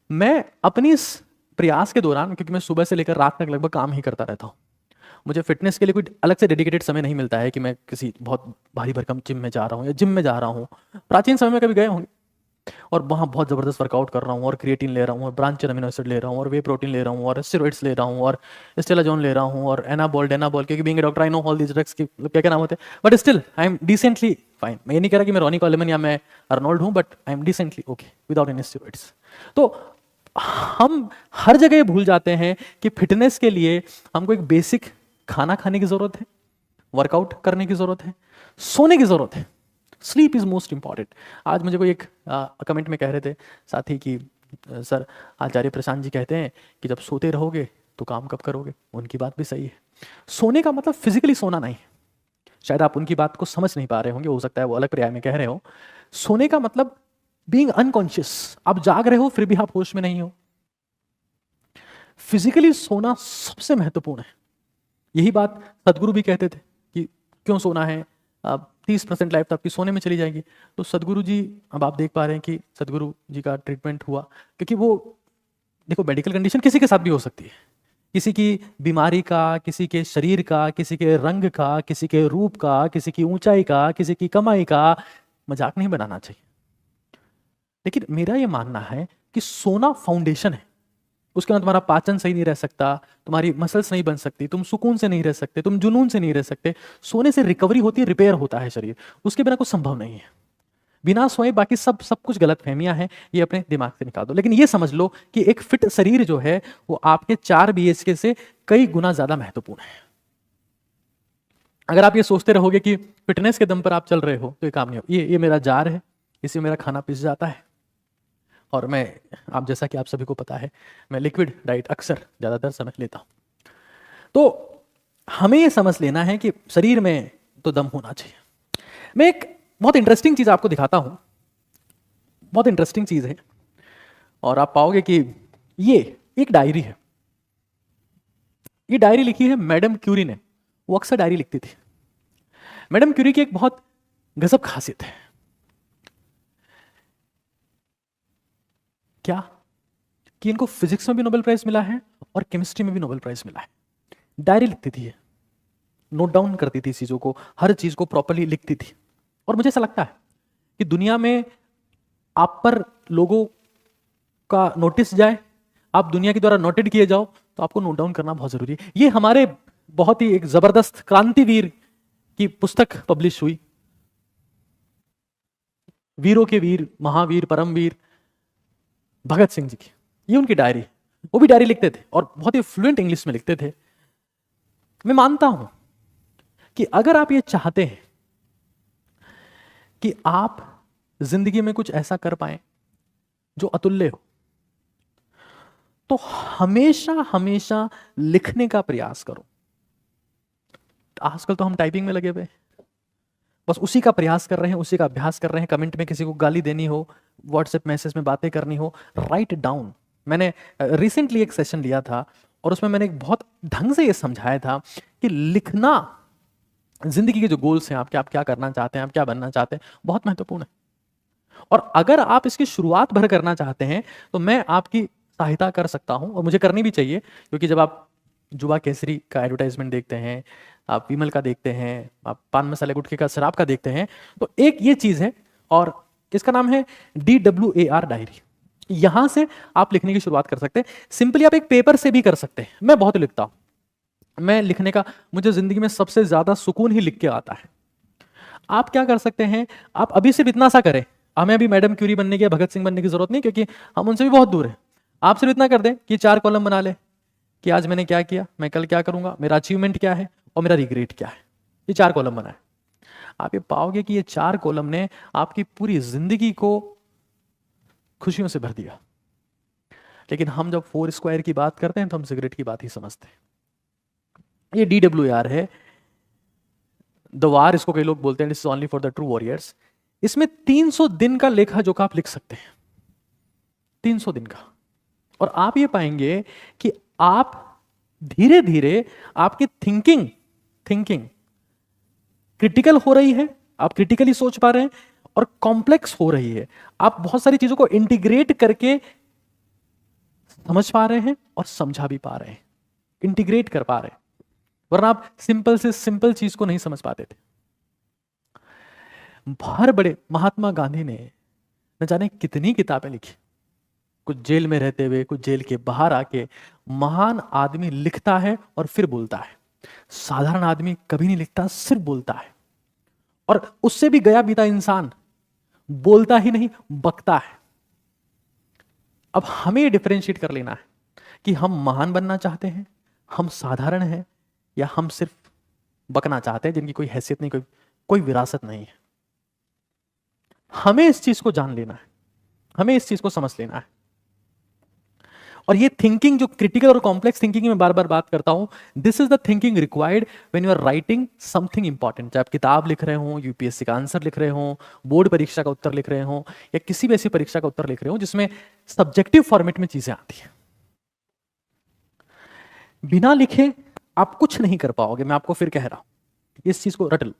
मैं अपनी इस प्रयास के दौरान, क्योंकि मैं सुबह से लेकर रात तक लगभग काम ही करता रहता हूं, मुझे फिटनेस के लिए कोई अलग से डेडिकेटेड समय नहीं मिलता है कि मैं किसी बहुत भारी भरकम जिम में जा रहा हूँ या जिम में जा रहा हूँ। प्राचीन समय में कभी गए होंगे और वहाँ बहुत ज़बरदस्त वर्कआउट कर रहा हूँ और क्रिएटिन ले रहा हूँ और ब्रांच अमीनो एसिड ले रहा हूँ और वे प्रोटीन ले रहा हूँ और स्टेरॉइड्स ले रहा हूँ और स्टेलाजोन ले रहा हूँ और एनाबॉल डेनाबॉल, क्योंकि being a doctor I know all these drugs की क्या क्या नाम होते हैं, but still I am decently fine. मैं ये नहीं कह रहा कि मैं रॉनी कॉलेमन या मैं अर्नोल्ड हूँ, but I am decently okay without any steroids. तो हम हर जगह भूल जाते हैं कि फिटनेस के लिए हमको एक बेसिक खाना खाने की जरूरत है, वर्कआउट करने की जरूरत है, सोने की जरूरत है। Sleep is most important. आज मुझे कोई एक कमेंट में कह रहे थे साथी कि सर आचार्य प्रशांत जी कहते हैं कि जब सोते रहोगे तो काम कब करोगे। उनकी बात भी सही है। सोने का मतलब फिजिकली सोना नहीं। शायद आप उनकी बात को समझ नहीं पा रहे होंगे, हो सकता है वो अलग पर्याय में कह रहे हो। सोने का मतलब बीइंग अनकॉन्शियस, आप जाग रहे हो फिर भी आप होश में नहीं हो। फिजिकली सोना सबसे महत्वपूर्ण है। यही बात सदगुरु भी कहते थे कि क्यों सोना है, 30% लाइफ तो आपकी सोने में चली जाएगी। तो सदगुरु जी, अब आप देख पा रहे हैं कि सदगुरु जी का ट्रीटमेंट हुआ, क्योंकि वो देखो मेडिकल कंडीशन किसी के साथ भी हो सकती है, किसी की बीमारी का, किसी के शरीर का, किसी के रंग का, किसी के रूप का, किसी की ऊंचाई का, किसी की कमाई का मजाक नहीं बनाना चाहिए। लेकिन मेरा ये मानना है कि सोना फाउंडेशन है। उसके बाद तुम्हारा पाचन सही नहीं रह सकता, तुम्हारी मसल्स नहीं बन सकती, तुम सुकून से नहीं रह सकते, तुम जुनून से नहीं रह सकते। सोने से रिकवरी होती है, रिपेयर होता है शरीर, उसके बिना कुछ संभव नहीं है। बिना सोए बाकी सब कुछ गलत फहमियां हैं, ये अपने दिमाग से निकाल दो। लेकिन ये समझ लो कि एक फिट शरीर जो है वो आपके 4 BHK से कई गुना ज्यादा महत्वपूर्ण है। अगर आप ये सोचते रहोगे कि फिटनेस के दम पर आप चल रहे हो तो ये काम नहीं हो। ये मेरा जार है, इससे मेरा खाना पिस जाता है, और मैं, आप जैसा कि आप सभी को पता है, मैं लिक्विड डाइट अक्सर ज़्यादातर समय लेता हूँ। तो हमें ये समझ लेना है कि शरीर में तो दम होना चाहिए। मैं एक बहुत इंटरेस्टिंग चीज़ आपको दिखाता हूँ, बहुत इंटरेस्टिंग चीज़ है, और आप पाओगे कि ये एक डायरी है। ये डायरी लिखी है मैडम क्यूरी ने। वो अक्सर डायरी लिखती थी। मैडम क्यूरी की एक बहुत गजब खासियत है। क्या कि इनको फिजिक्स में भी नोबेल प्राइज मिला है और केमिस्ट्री में भी नोबेल प्राइज मिला है। डायरी लिखती थी, नोट डाउन करती थी चीजों को, हर चीज को प्रॉपर्ली लिखती थी। और मुझे ऐसा लगता है कि दुनिया में आप पर लोगों का नोटिस जाए, आप दुनिया के द्वारा नोटेड किए जाओ, तो आपको नोट डाउन करना बहुत जरूरी है। ये हमारे बहुत ही एक जबरदस्त क्रांतिवीर की पुस्तक पब्लिश हुई, वीरों के वीर, महावीर, परमवीर भगत सिंह जी की। ये उनकी डायरी, वो भी डायरी लिखते थे और बहुत ही फ्लुएंट इंग्लिश में लिखते थे। मैं मानता हूं कि अगर आप ये चाहते हैं कि आप जिंदगी में कुछ ऐसा कर पाए जो अतुल्य हो, तो हमेशा हमेशा लिखने का प्रयास करो। आजकल तो हम टाइपिंग में लगे हुए, बस उसी का प्रयास कर रहे हैं, उसी का अभ्यास कर रहे हैं। कमेंट में किसी को गाली देनी हो, व्हाट्सएप मैसेज में बातें करनी हो, राइट डाउन। मैंने रिसेंटली एक सेशन लिया था और उसमें मैंने एक बहुत ढंग से ये समझाया था कि लिखना जिंदगी के जो गोल्स हैं आपके, आप क्या करना चाहते हैं, आप क्या बनना चाहते हैं, बहुत महत्वपूर्ण है। और अगर आप इसकी शुरुआत भर करना चाहते हैं तो मैं आपकी सहायता कर सकता हूं, और मुझे करनी भी चाहिए, क्योंकि जब आप जुबा केसरी का एडवर्टाइजमेंट देखते हैं, आप विमल का देखते हैं, आप पान मसाले गुटखे का, शराब का देखते हैं, तो एक ये चीज है, और इसका नाम है DWAR डायरी। यहां से आप लिखने की शुरुआत कर सकते हैं। सिंपली आप एक पेपर से भी कर सकते हैं। मैं बहुत लिखता हूं, मैं लिखने का, मुझे जिंदगी में सबसे ज्यादा सुकून ही लिख के आता है। आप क्या कर सकते हैं, आप अभी सिर्फ इतना सा करें, हमें अभी मैडम क्यूरी बनने की, भगत सिंह बनने की जरूरत नहीं, क्योंकि हम उनसे भी बहुत दूर हैं। आप सिर्फ इतना कर दें कि 4 कॉलम बना ले कि आज मैंने क्या किया, मैं कल क्या करूंगा, मेरा अचीवमेंट क्या है और मेरा रिग्रेट क्या है। ये 4 कॉलम बनाए। आप ये पाओगे कि ये 4 कॉलम ने आपकी पूरी जिंदगी को खुशियों से भर दिया। लेकिन हम जब 4 स्क्वायर की बात करते हैं तो हम सिगरेट की बात ही समझते हैं। ये DWAR है, द वार इसको कई लोग बोलते हैं, this is only for the true warriors. इसमें 300 दिन का लेखा जोखा आप लिख सकते हैं, 300 दिन का। और आप ये पाएंगे कि आप धीरे धीरे आपकी थिंकिंग क्रिटिकल हो रही है, आप क्रिटिकली सोच पा रहे हैं, और कॉम्प्लेक्स हो रही है। आप बहुत सारी चीजों को इंटीग्रेट करके समझ पा रहे हैं और समझा भी पा रहे हैं, इंटीग्रेट कर पा रहे हैं। वरना आप सिंपल से सिंपल चीज को नहीं समझ पाते थे। हर बड़े महात्मा गांधी ने न जाने कितनी किताबें लिखी, कुछ जेल में रहते हुए, कुछ जेल के बाहर आके। महान आदमी लिखता है और फिर बोलता है, साधारण आदमी कभी नहीं लिखता, सिर्फ बोलता है। और उससे भी गया बीता इंसान बोलता ही नहीं, बकता है। अब हमें डिफरेंशिएट कर लेना है कि हम महान बनना चाहते हैं, हम साधारण हैं, या हम सिर्फ बकना चाहते हैं जिनकी कोई हैसियत नहीं, कोई विरासत नहीं है। हमें इस चीज को जान लेना है, हमें इस चीज को समझ लेना है। और ये थिंकिंग जो क्रिटिकल और कॉम्प्लेक्स थिंकिंग की मैं बार बार बात करता हूं, this is the thinking required when you are writing something important. चाहे आप किताब लिख रहे हो, यूपीएससी का आंसर लिख रहे हो, बोर्ड परीक्षा का उत्तर लिख रहे हो, या किसी भी ऐसी परीक्षा का उत्तर लिख रहे हो जिसमें सब्जेक्टिव फॉर्मेट में चीजें आती हैं। बिना लिखे आप कुछ नहीं कर पाओगे, मैं आपको फिर कह रहा हूं, इस चीज को रट लो।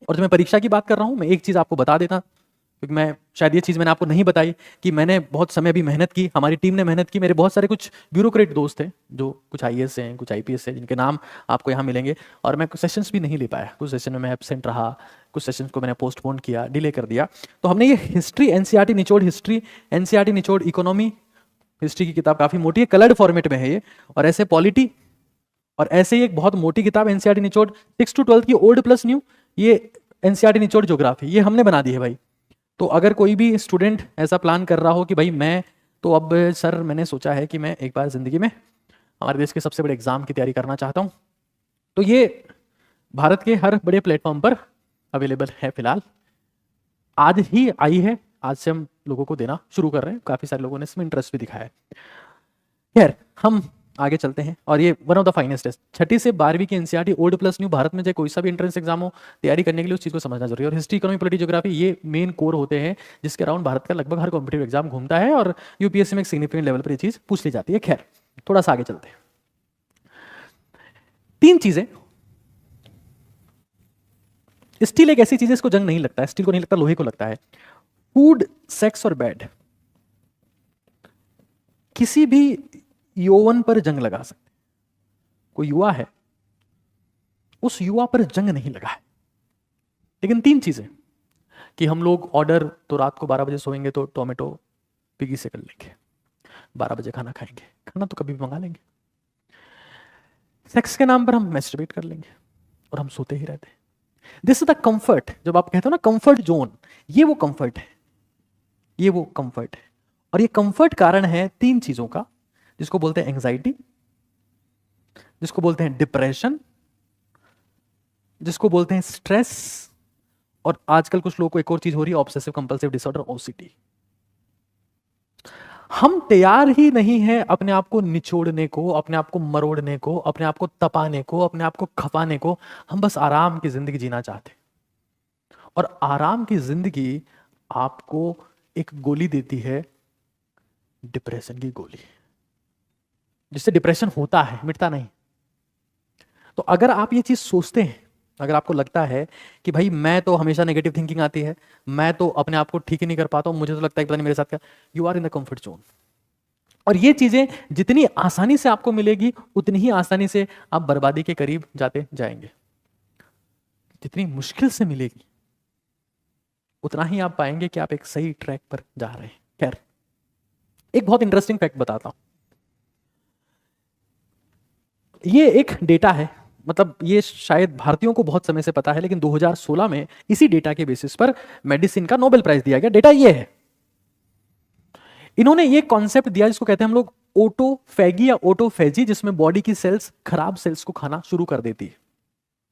और जब मैं परीक्षा की बात कर रहा हूं, मैं एक चीज आपको बता देता, क्योंकि मैं शायद ये चीज़ मैंने आपको नहीं बताई कि मैंने बहुत समय भी मेहनत की, हमारी टीम ने मेहनत की। मेरे बहुत सारे कुछ ब्यूरोक्रेट दोस्त हैं जो कुछ आईएएस हैं, कुछ आईपीएस हैं, जिनके नाम आपको यहाँ मिलेंगे। और मैं कुछ सेशंस भी नहीं ले पाया, कुछ सेशन में मैं एब्सेंट रहा, कुछ सेशंस को मैंने पोस्टपोन किया, डिले कर दिया। तो हमने ये हिस्ट्री, एनसीईआरटी निचोड़ हिस्ट्री, एनसीईआरटी निचोड़ इकोनॉमी, हिस्ट्री की किताब काफ़ी मोटी है, कलर्ड फॉर्मेट में है ये, और ऐसे पॉलिटी, और ऐसे ही एक बहुत मोटी किताब एनसीईआरटी निचोड़ 6 to 12 की ओल्ड प्लस न्यू, ये एनसीईआरटी निचोड़ ज्योग्राफी, ये हमने बना दी है भाई। तो अगर कोई भी स्टूडेंट ऐसा प्लान कर रहा हो कि भाई मैं तो अब सर मैंने सोचा है कि मैं एक बार ज़िंदगी में हमारे देश के सबसे बड़े एग्ज़ाम की तैयारी करना चाहता हूँ, तो ये भारत के हर बड़े प्लेटफॉर्म पर अवेलेबल है फिलहाल। आज ही आई है, आज से हम लोगों को देना शुरू कर रहे हैं, काफ़ी सारे लोगों ने इसमें इंटरेस्ट भी दिखाया है। खैर हम आगे चलते हैं। और ये वन ऑफ द फाइनेस्ट है, 6ठी से 12वीं की NCERT old plus new, Bharat में चाहे कोई सा भी एंट्रेंस एग्जाम हो, तैयारी करने के लिए उस चीज़ को समझना जरूरी है। और हिस्ट्री, इकोनॉमी, पॉलिटी, ज्योग्राफी, ये मेन कोर होते हैं जिसके अराउंड भारत का लगभग हर कॉम्पिटेटिव एग्जाम घूमता है, और यूपीएससी में एक सिग्निफिकेंट लेवल पर ये चीज़ पूछ ली जाती है। खैर थोड़ा सा आगे चलते हैं। 3 चीज़ें, स्टील एक ऐसी चीज है, इसको जंग नहीं लगता है, स्टील को नहीं लगता, लोहे को लगता है। फूड, सेक्स और बेड किसी भी यौवन पर जंग लगा सकते। कोई युवा है, उस युवा पर जंग नहीं लगा है। लेकिन 3 चीजें कि हम लोग ऑर्डर तो रात को 12 बजे सोएंगे तो टोमेटो पिगी से कर लेंगे, 12 बजे खाना खाएंगे, खाना तो कभी भी मंगा लेंगे। सेक्स के नाम पर हम मैस्टरबेट कर लेंगे और हम सोते ही रहते हैं। दिस इज द कंफर्ट, जब आप कहते हो ना कंफर्ट जोन, ये वो कंफर्ट है, ये वो कंफर्ट है। और ये कंफर्ट कारण है 3 चीजों का, जिसको बोलते हैं एंजाइटी, जिसको बोलते हैं डिप्रेशन, जिसको बोलते हैं स्ट्रेस, और आजकल कुछ लोगों को एक और चीज हो रही है, ऑब्सेसिव कंपल्सिव डिसऑर्डर, ओसीडी। हम तैयार ही नहीं है अपने आप को निचोड़ने को, अपने आप को मरोड़ने को, अपने आप को तपाने को, अपने आप को खपाने को। हम बस आराम की जिंदगी जीना चाहते हैं। और आराम की जिंदगी आपको एक गोली देती है, डिप्रेशन की गोली, जिससे डिप्रेशन होता है, मिटता नहीं। तो अगर आप ये चीज सोचते हैं, अगर आपको लगता है कि भाई मैं तो हमेशा नेगेटिव थिंकिंग आती है, मैं तो अपने आप को ठीक ही नहीं कर पाता हूं, मुझे तो लगता है कि पता नहीं मेरे साथ क्या, you are in the comfort zone. और ये चीजें जितनी आसानी से आपको मिलेगी, उतनी ही आसानी से आप बर्बादी के करीब जाते जाएंगे। जितनी मुश्किल से मिलेगी, उतना ही आप पाएंगे कि आप एक सही ट्रैक पर जा रहे हैं। खैर एक बहुत इंटरेस्टिंग फैक्ट बताता हूं। ये एक डेटा है, मतलब ये शायद भारतीयों को बहुत समय से पता है, लेकिन 2016 में इसी डेटा के बेसिस पर मेडिसिन का नोबेल प्राइज दिया गया। डेटा ये है, इन्होंने ये कॉन्सेप्ट दिया जिसको कहते हैं हम लोग ऑटोफैगी या ऑटोफैजी, जिसमें बॉडी की सेल्स खराब सेल्स को खाना शुरू कर देती है।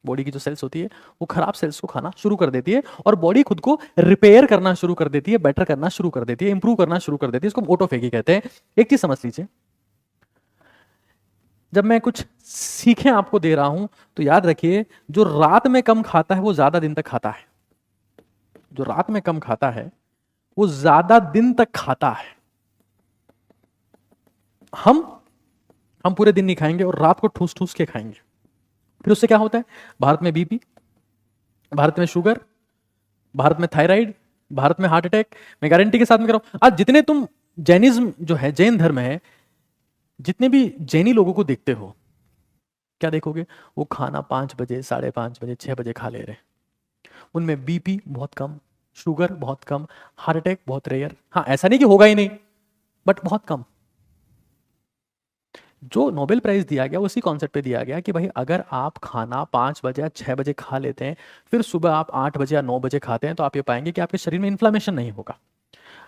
बॉडी की जो सेल्स होती है वो खराब सेल्स को खाना शुरू कर देती है, और बॉडी खुद को रिपेयर करना शुरू कर देती है, बेटर करना शुरू कर देती है, इंप्रूव करना शुरू कर देती है। इसको ऑटोफैगी कहते हैं। एक चीज समझ लीजिए, जब मैं कुछ सीखें आपको दे रहा हूं तो याद रखिए, जो रात में कम खाता है वो ज्यादा दिन तक खाता है। जो रात में कम खाता है वो ज्यादा दिन तक खाता है। हम पूरे दिन नहीं खाएंगे और रात को ठूस ठूस के खाएंगे। फिर उससे क्या होता है, भारत में बीपी, भारत में शुगर, भारत में थायराइड, भारत में हार्ट अटैक। मैं गारंटी के साथ में कह रहा हूं, आज जितने तुम जैनिज्म जो है, जैन धर्म है, जितने भी जैनी लोगों को देखते हो, क्या देखोगे? वो खाना 5 बजे, 5:30 बजे, 6 बजे खा ले रहे हैं। उनमें बीपी बहुत कम, शुगर बहुत कम, हार्ट अटैक बहुत रेयर। हाँ, ऐसा नहीं कि होगा ही नहीं, बट बहुत कम। जो नोबेल प्राइज दिया गया उसी कॉन्सेप्ट पे दिया गया कि भाई अगर आप खाना 5 बजे या 6 बजे खा लेते हैं, फिर सुबह आप 8 बजे या 9 बजे खाते हैं, तो आप ये पाएंगे कि आपके शरीर में इन्फ्लामेशन नहीं होगा,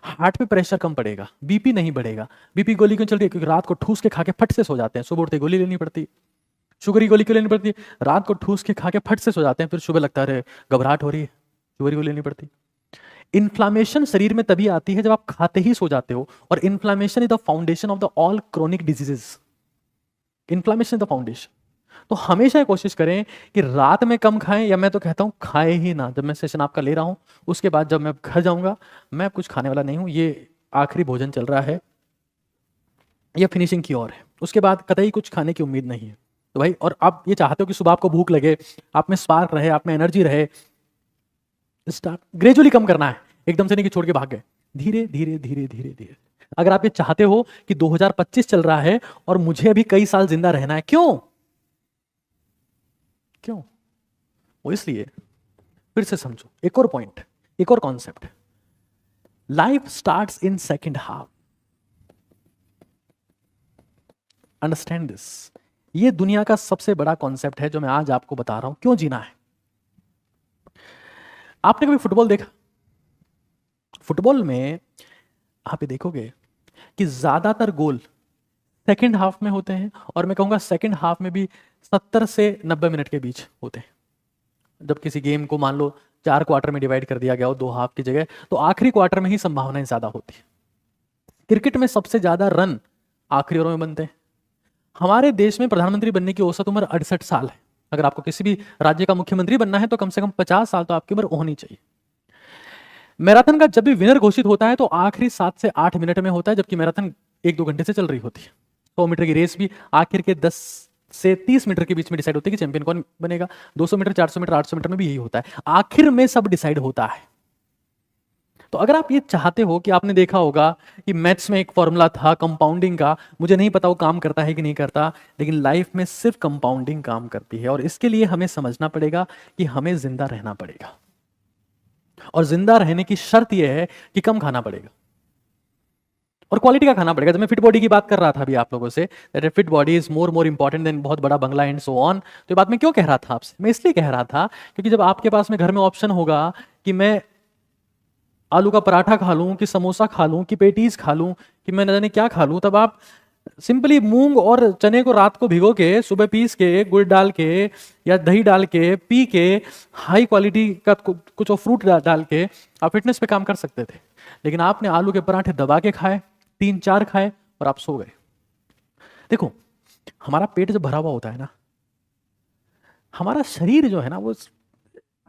हार्ट पे प्रेशर कम पड़ेगा, बीपी नहीं बढ़ेगा। बीपी गोली क्यों चल रही है? क्योंकि रात को ठूस के खा के फट से सो जाते हैं, सुबह उठते गोली लेनी पड़ती। शुगर की गोली क्यों लेनी पड़ती है? रात को ठूस के खा के फट से सो जाते हैं, फिर सुबह लगता है घबराहट हो रही है, शुगर की गोली लेनी पड़ती। इन्फ्लामेशन शरीर में तभी आती है जब आप खाते ही सो जाते हो, और inflammation is the foundation of the all chronic diseases. Inflammation the foundation. तो हमेशा ये कोशिश करें कि रात में कम खाएं, या मैं तो कहता हूं खाए ही ना। जब मैं सेशन आपका ले रहा हूं, उसके बाद जब मैं घर जाऊंगा, मैं कुछ खाने वाला नहीं हूं, ये आखिरी भोजन चल रहा है, ये फिनिशिंग की ओर है, उसके बाद कतई कुछ खाने की उम्मीद नहीं है। तो भाई, और आप ये चाहते हो कि सुबह आपको भूख लगे, आप में स्पार्क रहे, आप में एनर्जी रहे, स्टार्ट ग्रेजुअली कम करना है, एकदम से नहीं कि छोड़ के भाग गए, धीरे धीरे धीरे धीरे धीरे। अगर आप ये चाहते हो कि 2025 चल रहा है और मुझे अभी कई साल जिंदा रहना है, क्यों क्यों? वो इसलिए, फिर से समझो, एक और पॉइंट, एक और concept, life starts in second half. Understand this. ये दुनिया का सबसे बड़ा कॉन्सेप्ट है जो मैं आज आपको बता रहा हूं, क्यों जीना है। आपने कभी फुटबॉल देखा? फुटबॉल में आप ये देखोगे कि ज्यादातर गोल सेकंड हाफ में होते हैं, और मैं कहूंगा सेकंड हाफ में भी 70 से 90 मिनट के बीच होते हैं। जब किसी गेम को मान लो 4 क्वार्टर में डिवाइड कर दिया गया हो 2 हाफ की जगह, तो आखिरी क्वार्टर में ही संभावनाएं ज्यादा होती है। क्रिकेट में सबसे ज्यादा रन आखिरी ओवर में बनते हैं। हमारे देश में प्रधानमंत्री बनने की औसत उम्र 68 साल है। अगर आपको किसी भी राज्य का मुख्यमंत्री बनना है तो कम से कम 50 साल तो आपकी उम्र होनी चाहिए। मैराथन का जब भी विनर घोषित होता है तो आखिरी 7 से 8 मिनट में होता है, जबकि मैराथन 1-2 घंटे से चल रही होती है। 100 मीटर की रेस भी आखिर के 10 से 30 मीटर के बीच में डिसाइड होती है कि चैंपियन कौन बनेगा। 200 मीटर, 400 मीटर, 800 मीटर में भी यही होता है, आखिर में सब डिसाइड होता है। तो अगर आप ये चाहते हो कि, आपने देखा होगा कि मैथ्स में एक फॉर्मूला था कंपाउंडिंग का, मुझे नहीं पता वो काम करता है कि नहीं करता, लेकिन लाइफ में सिर्फ कंपाउंडिंग काम करती है। और इसके लिए हमें समझना पड़ेगा कि हमें जिंदा रहना पड़ेगा, और जिंदा रहने की शर्त यह है कि कम खाना पड़ेगा और क्वालिटी का खाना पड़ेगा। जब मैं फिट बॉडी की बात कर रहा था अभी आप लोगों से, that fit body is more important than बहुत बड़ा बंगला एंड सो ऑन। तो ये बात मैं क्यों कह रहा था आपसे? मैं इसलिए कह रहा था क्योंकि जब आपके पास में घर में ऑप्शन होगा कि मैं आलू का पराठा खा लूं, कि समोसा खा लूं, कि पेटीज खा लूं, कि मैं न जाने क्या खा लूं, तब आप सिंपली मूंग और चने को रात को भिगो के सुबह पीस के गुड़ डाल के या दही डाल के पी के हाई क्वालिटी का कुछ और फ्रूट डाल के आप फिटनेस पे काम कर सकते थे। लेकिन आपने आलू के पराठे दबा के खाए, 3-4 खाए और आप सो गए। देखो, हमारा पेट जब भरा हुआ होता है ना, हमारा शरीर जो है ना वो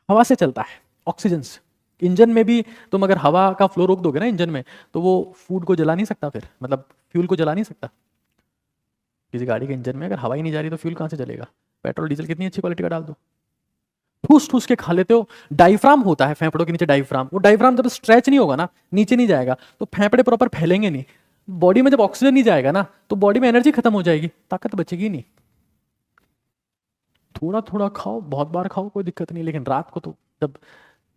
हवा से चलता है, ऑक्सीजन से। इंजन में भी तुम अगर हवा का फ्लो रोक दोगे ना इंजन में, तो वो फूड को जला नहीं सकता, फिर मतलब फ्यूल को जला नहीं सकता। किसी गाड़ी के इंजन में अगर हवा ही नहीं जा रही तो फ्यूल कहां से चलेगा? पेट्रोल डीजल कितनी अच्छी क्वालिटी का डाल दो, ठूस ठूस के खा लेते हो। डायफ्राम होता है फेफड़ों के नीचे, डायफ्राम, वो डायफ्राम जब स्ट्रेच नहीं होगा ना, नीचे नहीं जाएगा, तो फेफड़े प्रॉपर फैलेंगे नहीं। बॉडी में जब ऑक्सीजन नहीं जाएगा ना, तो बॉडी में एनर्जी खत्म हो जाएगी, ताकत बचेगी नहीं। थोड़ा थोड़ा खाओ, बहुत बार खाओ, कोई दिक्कत नहीं, लेकिन रात को तो जब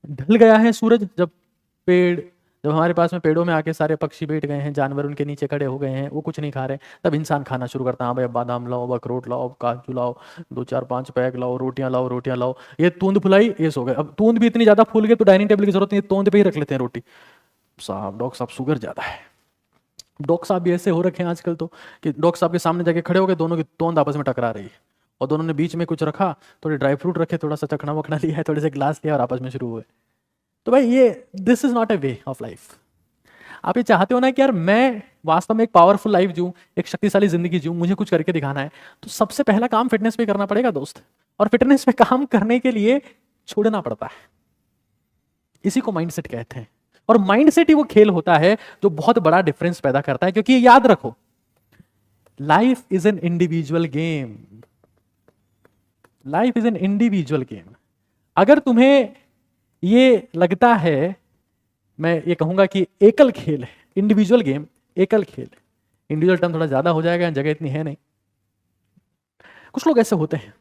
ढल गया है सूरज, जब हमारे पास में पेड़ों में आके सारे पक्षी बैठ गए हैं, जानवर उनके नीचे खड़े हो गए हैं, वो कुछ नहीं खा रहे, तब इंसान खाना शुरू करता है। हाँ भाई, बादाम लाओ, अखरोट लाओ, काजू लाओ, 2-4-5 पैक लाओ, रोटियां लाओ, रोटियां लाओ। ये तूंद फुलाई, ये सो गए। अब तूंद भी इतनी ज्यादा फूल गए तो डाइनिंग टेबल की जरूरत नहीं, तोंद पे ही रख लेते हैं रोटी। साहब, डॉक्टर साहब शुगर ज्यादा है। डॉक्टर साहब भी ऐसे हो रखे हैं आजकल तो, कि डॉक्टर साहब के सामने जाके खड़े हो गए, दोनों की तोंद आपस में टकरा रही है, और दोनों ने बीच में कुछ रखा, थोड़े ड्राई फ्रूट रखे, थोड़ा सा चखना वखना लिया है, थोड़े से ग्लास लिया और आपस में शुरू हुए। तो भाई, ये this is not a way of life. आप ये चाहते हो ना कि यार मैं वास्तव में एक पावरफुल लाइफ जीऊं, एक शक्तिशाली जिंदगी जीऊं, मुझे कुछ करके दिखाना है, तो सबसे पहला काम फिटनेस पे करना पड़ेगा दोस्त। और फिटनेस पे काम करने के लिए छोड़ना पड़ता है। इसी को माइंडसेट कहते हैं। और माइंडसेट ही वो खेल होता है जो बहुत बड़ा डिफरेंस पैदा करता है। क्योंकि याद रखो, life is an individual game. Life is an individual game. अगर तुम्हें ये लगता है, मैं ये कहूंगा कि एकल खेल है, इंडिविजुअल गेम एकल खेल है। इंडिविजुअल टर्म थोड़ा ज्यादा हो जाएगा, जगह इतनी है नहीं। कुछ लोग ऐसे होते हैं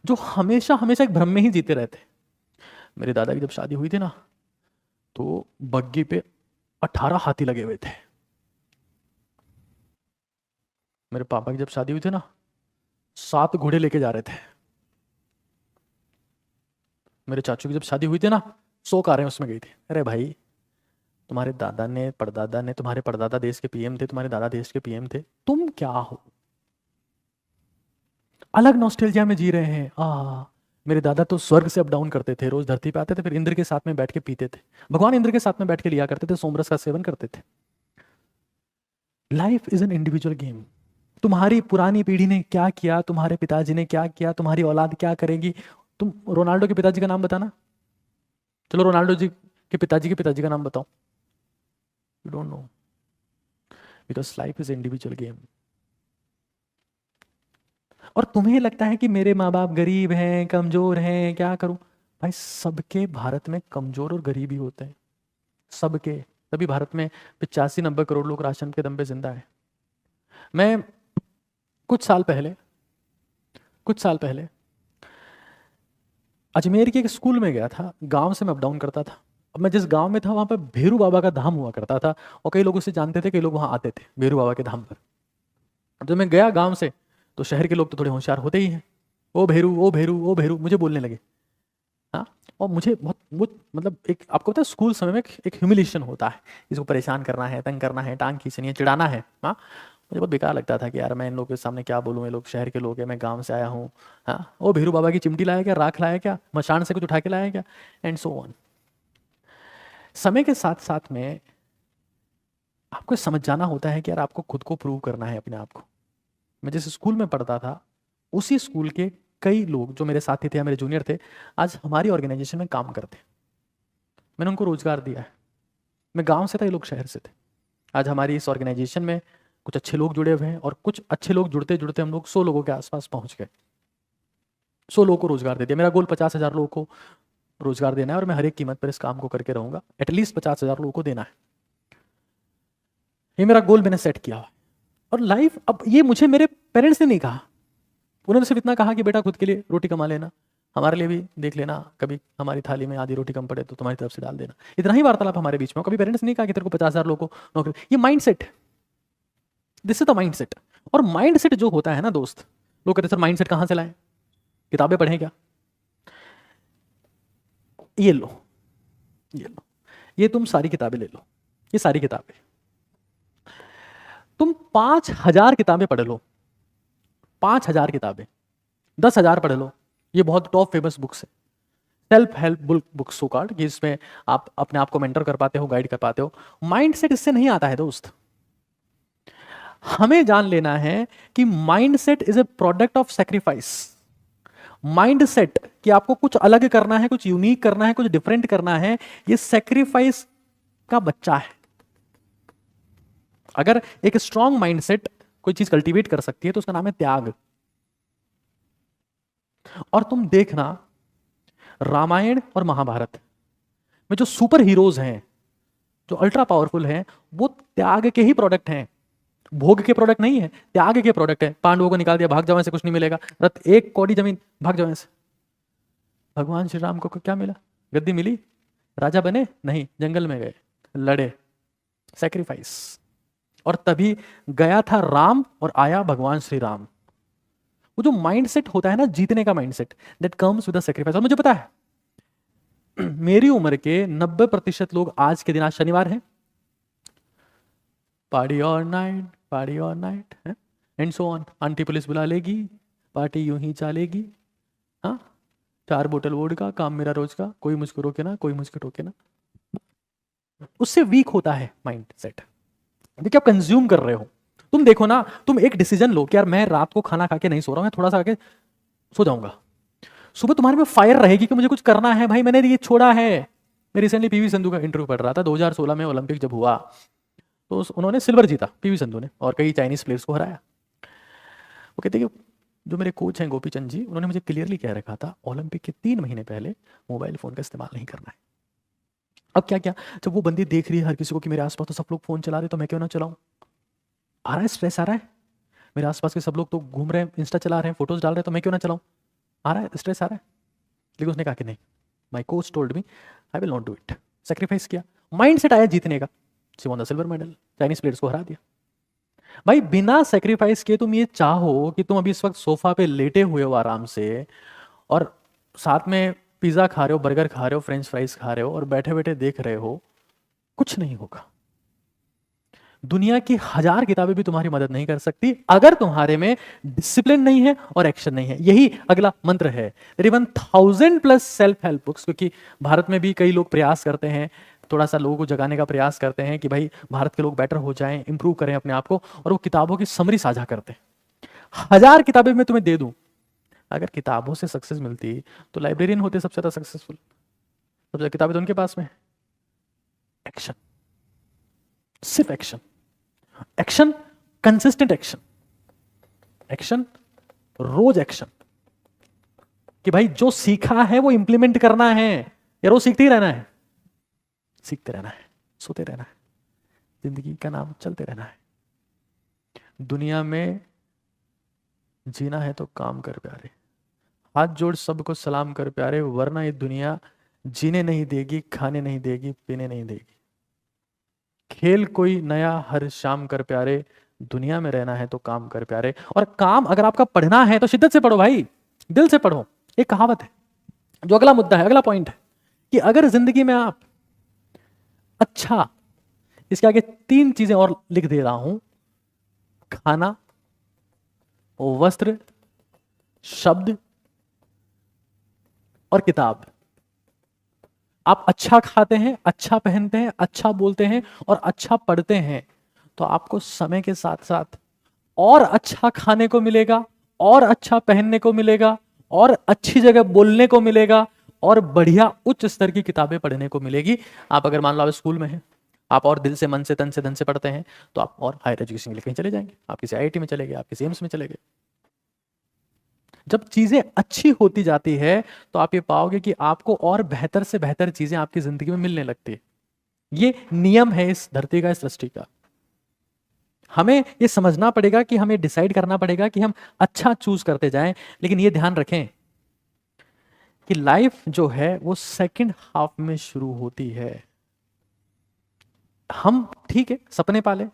जो हमेशा हमेशा एक भ्रम में ही जीते रहते हैं। मेरे दादा की जब शादी हुई थी ना, तो बग्गी पे 18 हाथी लगे हुए थे। मेरे पापा की जब शादी हुई थी ना, 7 घोड़े लेके जा रहे थे। मेरे चाचू की जब शादी हुई थी ना, 100 कारें उसमें गई थी। अरे भाई, तुम्हारे दादा ने, परदादा ने, तुम्हारे परदादा देश के पीएम थे, तुम्हारे दादा देश के पीएम थे, तुम क्या हो? अलग नॉस्टैल्जिया में जी रहे हैं। मेरे दादा तो स्वर्ग से अप डाउन करते थे, रोज धरती पे आते थे, फिर इंद्र के साथ में बैठ के पीते थे। भगवान इंद्र के साथ में बैठ के लिया करते थे, सोमरस का सेवन करते थे। Life is an individual game. तुम्हारी पुरानी पीढ़ी ने क्या किया, तुम्हारे पिताजी ने क्या किया, तुम्हारी औलाद क्या करेगी। तुम रोनाल्डो के पिताजी का नाम बताना, चलो रोनाल्डो जी के पिताजी का नाम बताओ। You don't know, because life is individual game. और तुम्हें लगता है कि मेरे माँ बाप गरीब हैं, कमजोर हैं, क्या करूं? भाई, सबके भारत में कमजोर और गरीब ही होते हैं, सबके। तभी भारत में 85-90 करोड़ लोग राशन के दम पे जिंदा है। मैं कुछ साल पहले अजमेर के एक स्कूल में गया था। गांव से मैं अप डाउन करता था। अब मैं जिस गांव में था वहां पर भैरू बाबा का धाम हुआ करता था, और कई लोग उसे जानते थे, कई लोग वहां आते थे भैरू बाबा के धाम पर। जब मैं गया गांव से, तो शहर के लोग तो थोड़े होशियार होते ही हैं। ओ भेरू, ओ भेरू, ओ भेरू, मुझे बोलने लगे। हाँ, और मुझे बहुत वो मतलब, एक आपको पता है स्कूल समय में एक ह्यूमिलेशन होता है, इसको परेशान करना है, तंग करना है, टांग खींचनी है, चिढ़ाना है। हाँ, मुझे बहुत बेकार लगता था कि यार मैं इन लोगों के सामने क्या बोलूँ, ये लोग शहर के लोग हैं, मैं गांव से आया हूँ। हाँ, वो भीरू बाबा की चिमटी लाया क्या, राख लाया क्या, मशान से कुछ उठा के लाया क्या, एंड सो ऑन। समय के साथ साथ में आपको समझ जाना होता है कि यार आपको खुद को प्रूव करना है अपने आप को। मैं जिस स्कूल में पढ़ता था, उसी स्कूल के कई लोग जो मेरे साथी थे या मेरे जूनियर थे, आज हमारी ऑर्गेनाइजेशन में काम करते। मैंने उनको रोजगार दिया है। मैं गांव से था, ये लोग शहर से थे। आज हमारी इस ऑर्गेनाइजेशन में कुछ अच्छे लोग जुड़े हुए हैं, और कुछ अच्छे लोग जुड़ते जुड़ते हम लोग 100 लोगों के आसपास पहुंच गए। 100 लोगों को रोजगार दे दिया। मेरा गोल 50,000 लोगों को रोजगार देना है, और मैं हर एक कीमत पर इस काम को करके रहूंगा। एटलीस्ट 50,000 लोगों को देना है, ये मेरा गोल मैंने सेट किया हुआ। और लाइफ, अब ये मुझे मेरे पेरेंट्स ने नहीं कहा, उन्होंने सिर्फ इतना कहा कि बेटा खुद के लिए रोटी कमा लेना, हमारे लिए भी देख लेना, कभी हमारी थाली में आधी रोटी कम पड़े तो तुम्हारी तरफ से डाल देना। इतना ही वार्तालाप हमारे बीच में। कभी पेरेंट्स ने नहीं कहा कि तेरे को 50,000 लोगों को नौकरी। ये mindset, this is the mindset. और माइंडसेट जो होता है ना दोस्त, लोग कहते हैं सर माइंडसेट कहां से लाएं, किताबें पढ़ें क्या? ये लो, ये लो, ये तुम सारी किताबें ले लो, ये सारी किताबें, तुम 5,000 किताबें पढ़ लो, 5,000 किताबें, 10,000 पढ़ लो। ये बहुत टॉप फेमस बुक्स है, self help books so called, कि इसमें आप अपने आप को मेंटर कर पाते हो, गाइड कर पाते हो। माइंडसेट इससे नहीं आता है दोस्त। हमें जान लेना है कि mindset is a product of sacrifice. Mindset कि आपको कुछ अलग करना है, कुछ यूनिक करना है, कुछ डिफरेंट करना है, ये सेक्रीफाइस का बच्चा है। अगर एक स्ट्रॉन्ग माइंडसेट कोई चीज कल्टीवेट कर सकती है तो उसका नाम है त्याग। और तुम देखना, रामायण और महाभारत में जो सुपर हीरोज हैं, जो अल्ट्रा पावरफुल हैं, वो त्याग के ही प्रोडक्ट हैं, भोग के प्रोडक्ट नहीं है, त्याग के प्रोडक्ट है। पांडवों को निकाल दिया, भाग जाओ, से कुछ नहीं मिलेगा, रथ एक कौड़ी जमीन, भाग जाओ से। भगवान श्री राम को क्या मिला? गद्दी मिली, राजा बने नहीं, जंगल में गए, लड़े, सैक्रिफाइस। और तभी गया था राम और आया भगवान श्री राम। वो जो माइंडसेट होता है ना, जीतने का mindset, that comes with the sacrifice. और मुझे पता है मेरी उम्र के 90% लोग आज के दिन, आज शनिवार है, पार्टी और नाइट, पार्टी और night and so on, aunty police बुला लेगी, पार्टी यूं ही चलेगी। हाँ, 4 बोतल वोडका, काम मेरा रोज का, कोई मुझको रोके ना, कोई मुझको टोके ना। उससे वीक होता है माइंड सेट। देखिए, आप कंज्यूम कर रहे हो। तुम देखो ना, तुम एक डिसीजन लो कि यार मैं रात को खाना खा के नहीं सो रहा हूं, मैं थोड़ा सा आके सो जाऊंगा। सुबह तुम्हारे में फायर रहेगी कि मुझे कुछ करना है, भाई मैंने ये छोड़ा है। मैं रिसेंटली पीवी संधू का इंटरव्यू पढ़ रहा था। 2016 में ओलंपिक जब हुआ तो उन्होंने सिल्वर जीता, पीवी संधू ने, और कई चाइनीज प्लेयर्स को हराया। वो कहते कि जो मेरे कोच हैं गोपी चंद जी, उन्होंने मुझे क्लियरली कह रखा था ओलंपिक के 3 महीने पहले मोबाइल फोन का इस्तेमाल नहीं करना है। अब क्या क्या, जब वो बंदी देख रही है हर किसी को कि मेरे आसपास तो सब लोग फोन चला रहे, तो मैं क्यों ना चलाऊं? आ रहा है स्ट्रेस, आ रहा है। मेरे आसपास के सब लोग तो घूम रहे हैं, इंस्टा चला रहे हैं, फोटोज डाल रहे हैं, तो मैं क्यों ना चलाऊं? आ रहा है स्ट्रेस, आ रहा है। लेकिन उसने कहा कि नहीं, my coach told me I will not do it. Sacrifice किया, माइंड सेट आया जीतने का, she won the silver medal, Chinese players को हरा दिया। भाई बिना सेक्रीफाइस किए तुम ये चाहो कि तुम अभी इस वक्त सोफा पे लेटे हुए हो आराम से, और साथ में पिज्जा खा रहे हो, बर्गर खा रहे हो, फ्रेंच फ्राइज खा रहे हो, और बैठे बैठे देख रहे हो, कुछ नहीं होगा। दुनिया की 1000 किताबें भी तुम्हारी मदद नहीं कर सकती अगर तुम्हारे में डिसिप्लिन नहीं है और एक्शन नहीं है। यही अगला मंत्र है। There even 1000+ self help books, क्योंकि भारत में भी कई लोग प्रयास करते हैं, थोड़ा सा लोगों को जगाने का प्रयास करते हैं कि भाई भारत के लोग बेटर हो जाएं, इंप्रूव करें अपने आप को, और वो किताबों की समरी साझा करते हैं। 1000 किताबें मैं तुम्हें दे दूं, अगर किताबों से सक्सेस मिलती तो लाइब्रेरियन होते सबसे ज्यादा सक्सेसफुल। सबसे ज्यादा किताबें तो उनके पास में। एक्शन, सिर्फ action, action, consistent action, action, रोज एक्शन, कि भाई जो सीखा है वो इंप्लीमेंट करना है, या रोज सीखते ही रहना है, सीखते रहना है, सोते रहना है, जिंदगी का नाम चलते रहना है। दुनिया में जीना है तो काम कर प्यारे, हाथ जोड़ सबको सलाम कर प्यारे, वरना ये दुनिया जीने नहीं देगी, खाने नहीं देगी, पीने नहीं देगी। खेल कोई नया हर शाम कर प्यारे, दुनिया में रहना है तो काम कर प्यारे। और काम अगर आपका पढ़ना है तो शिद्दत से पढ़ो भाई, दिल से पढ़ो। एक कहावत है, जो अगला मुद्दा है, अगला पॉइंट है, कि अगर जिंदगी में आप अच्छा, इसके आगे 3 चीजें और लिख दे रहा हूं, खाना, वस्त्र, शब्द और किताब। आप अच्छा खाते हैं, अच्छा पहनते हैं, अच्छा बोलते हैं और अच्छा पढ़ते हैं, तो आपको समय के साथ साथ और अच्छा खाने को मिलेगा, और अच्छा पहनने को मिलेगा, और अच्छी जगह बोलने को मिलेगा, और बढ़िया उच्च स्तर की किताबें पढ़ने को मिलेगी। आप अगर मान लो आप स्कूल में हैं, आप और दिल से, मन से, तन से, धन से पढ़ते हैं, तो आप और हायर एजुकेशन के लिए कहीं चले जाएंगे, आप किसी IIT में चले गए, आप किसी एम्स में चले गए। जब चीजें अच्छी होती जाती है तो आप ये पाओगे कि आपको और बेहतर से बेहतर चीजें आपकी जिंदगी में मिलने लगती है। ये नियम है इस धरती का, इस सृष्टि का। हमें ये समझना पड़ेगा कि हमें डिसाइड करना पड़ेगा कि हम अच्छा चूज करते जाएं। लेकिन ये ध्यान रखें कि लाइफ जो है वो सेकंड हाफ में शुरू होती है। हम ठीक है सपने पाले,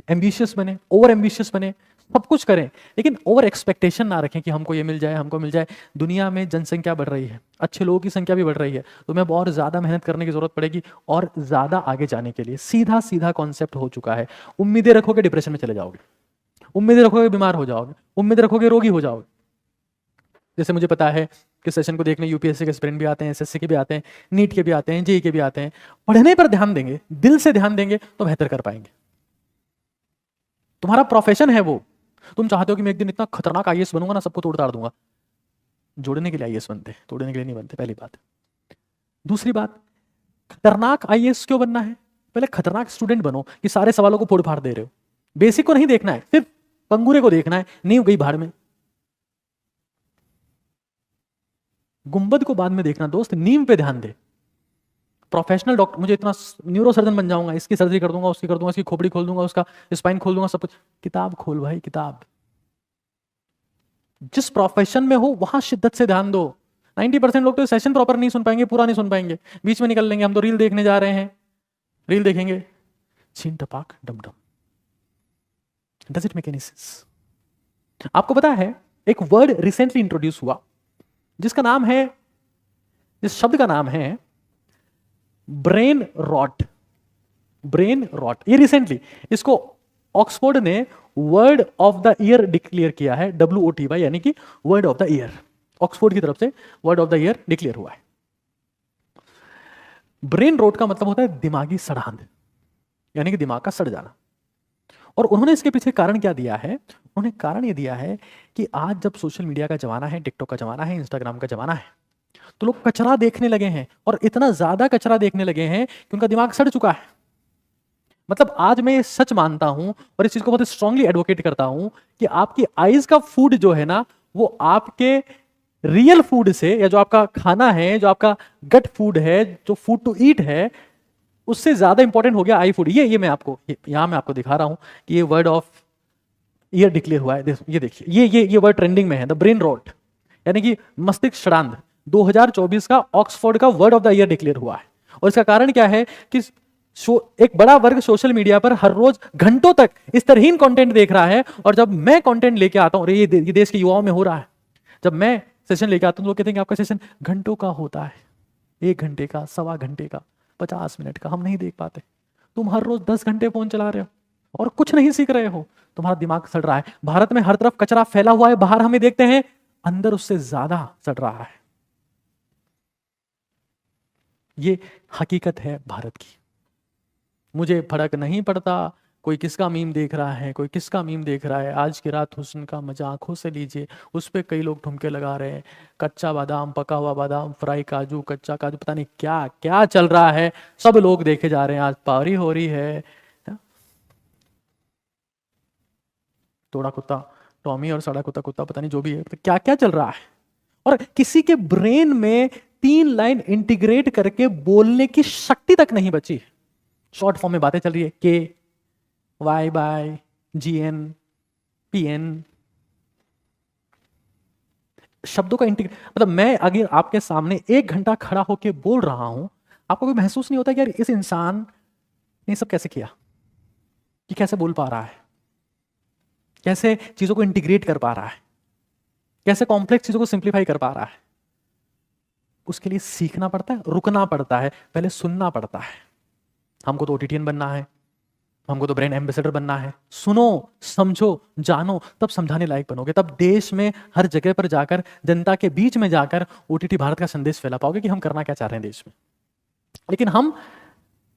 एम्बिशियस बने, ओवर एम्बिशियस बने, सब कुछ करें, लेकिन ओवर एक्सपेक्टेशन ना रखें कि हमको ये मिल जाए, हमको मिल जाए। दुनिया में जनसंख्या बढ़ रही है, अच्छे लोगों की संख्या भी बढ़ रही है, तो हमें और ज्यादा मेहनत करने की जरूरत पड़ेगी और ज्यादा आगे जाने के लिए। सीधा सीधा कॉन्सेप्ट हो चुका है। उम्मीदें रखोगे डिप्रेशन में चले जाओगे, उम्मीदें रखोगे बीमार हो जाओगे, उम्मीदें रखोगे रोगी हो जाओगे। जैसे मुझे पता है कि सेशन को देखने UPSC के एस्पिरेंट भी आते हैं, SSC के भी आते हैं, नीट के भी आते हैं, JEE के भी आते हैं। पढ़ने पर ध्यान देंगे, दिल से ध्यान देंगे तो बेहतर कर पाएंगे। तुम्हारा प्रोफेशन है वो, तुम चाहते हो कि मैं एक दिन इतना खतरनाक IAS बनूंगा ना, सबको तोड़ ताड़ दूंगा। जोड़ने के लिए IAS बनते हैं, तोड़ने के लिए नहीं बनते, पहली बात। दूसरी बात, खतरनाक IAS क्यों बनना है? पहले खतरनाक स्टूडेंट बनो कि सारे सवालों को फोड़ फाड़ दे रहे हो। बेसिक को नहीं देखना है, सिर्फ पंगूरे को देखना है, नींव गई भाड़ में। गुंबद को बाद में देखना दोस्त, नींव पे ध्यान दे। प्रोफेशनल डॉक्टर, मुझे इतना न्यूरो सर्जन बन जाऊंगा, इसकी सर्जरी कर दूंगा, उसकी कर दूंगा, इसकी खोपड़ी खोल दूंगा, उसका स्पाइन खोल दूंगा, सब कुछ। किताब खोल भाई, किताब। जिस प्रोफेशन में हो वहां शिद्दत से ध्यान दो। 90% लोग तो सेशन प्रॉपर नहीं सुन पाएंगे, पूरा नहीं सुन पाएंगे, बीच में निकल लेंगे। हम तो रील देखने जा रहे हैं, रील देखेंगे, छीन टपाक डम डम। Does it make any sense? आपको पता है एक वर्ड रिसेंटली इंट्रोड्यूस हुआ जिसका नाम है, जिस शब्द का नाम है ब्रेन रॉट। ब्रेन रॉट, ये रिसेंटली इसको ऑक्सफोर्ड ने word of the year declare किया है, WOTY, यानी कि word of the year. Oxford की तरफ से word of the year declare हुआ है। ब्रेन रॉट का मतलब होता है दिमागी सड़ांध, यानी कि दिमाग का सड़ जाना। और उन्होंने इसके पीछे कारण क्या दिया है? उन्होंने कारण ये दिया है कि आज जब सोशल मीडिया का जमाना है, टिकटॉक का जमाना है, इंस्टाग्राम का जमाना है, तो लोग कचरा देखने लगे हैं, और इतना ज्यादा कचरा देखने लगे हैं कि उनका दिमाग सड़ चुका है। मतलब आज मैं ये सच मानता हूं और इस चीज को बहुत स्ट्रांगली एडवोकेट करता हूं कि आपकी आईज का फूड जो है ना, वो आपके रियल फूड से, या जो आपका खाना है, जो आपका गट फूड है, जो फूड टू ईट है, उससे ज्यादा इंपॉर्टेंट हो गया आई फूड। ये मैं आपको यहां मैं आपको दिखा रहा हूं कि ये वर्ड ऑफ ईयर डिक्लेयर हुआ है। ये देखिए, ये वर्ड ट्रेंडिंग में है, द ब्रेन रॉट, यानी कि मस्तिष्क क्षणांध 2024 का ऑक्सफोर्ड का word of the year declare हुआ है। और इसका कारण क्या है कि एक बड़ा वर्ग सोशल मीडिया पर हर रोज घंटों तक इस तरहीन कंटेंट देख रहा है, और जब मैं कंटेंट लेके आता हूं, ये देश के युवाओं में हो रहा है, जब मैं सेशन लेके आता हूं, लोग कहते हैं कि आपका सेशन घंटों का होता है, 1 घंटे का, 1.25 घंटे का, 50 मिनट का, हम नहीं देख पाते। तुम हर रोज 10 घंटे फोन चला रहे हो और कुछ नहीं सीख रहे हो, तुम्हारा दिमाग सड़ रहा है। भारत में हर तरफ कचरा फैला हुआ है, बाहर हमें देखते हैं, अंदर उससे ज्यादा सड़ रहा है। ये हकीकत है भारत की। मुझे फर्क नहीं पड़ता कोई किसका मीम देख रहा है, कोई किसका मीम देख रहा है। आज की रात हुस्न का मजा आंखों से लीजिए, उस पर कई लोग ठुमके लगा रहे हैं। कच्चा बादाम, पका हुआ बादाम, फ्राई काजू, कच्चा काजू, पता नहीं क्या क्या चल रहा है, सब लोग देखे जा रहे हैं। आज पारी हो रही है। तोड़ा कुत्ता टॉमी और सड़ा कुत्ता कुत्ता, पता नहीं जो भी है, तो क्या क्या चल रहा है। और किसी के ब्रेन में 3 लाइन इंटीग्रेट करके बोलने की शक्ति तक नहीं बची। शॉर्ट फॉर्म में बातें चल रही है, के वाई बाय GN PN, शब्दों का इंटीग्रेट। मतलब मैं अगर आपके सामने 1 घंटा खड़ा होकर बोल रहा हूं, आपको कोई महसूस नहीं होता कि यार इस इंसान ने सब कैसे किया, कि कैसे बोल पा रहा है, कैसे चीजों को इंटीग्रेट कर पा रहा है, कैसे कॉम्प्लेक्स चीजों को सिंप्लीफाई कर पा रहा है। उसके लिए सीखना पड़ता है, रुकना पड़ता है, पहले सुनना पड़ता है। हमको तो OTTN बनना है, हमको तो ब्रांड एम्बेसडर बनना है। सुनो, समझो, जानो, तब समझाने लायक बनोगे। तब देश में हर जगह पर जाकर, जनता के बीच में जाकर OTT भारत का संदेश फैला पाओगे कि हम करना क्या चाह रहे हैं देश में। लेकिन हम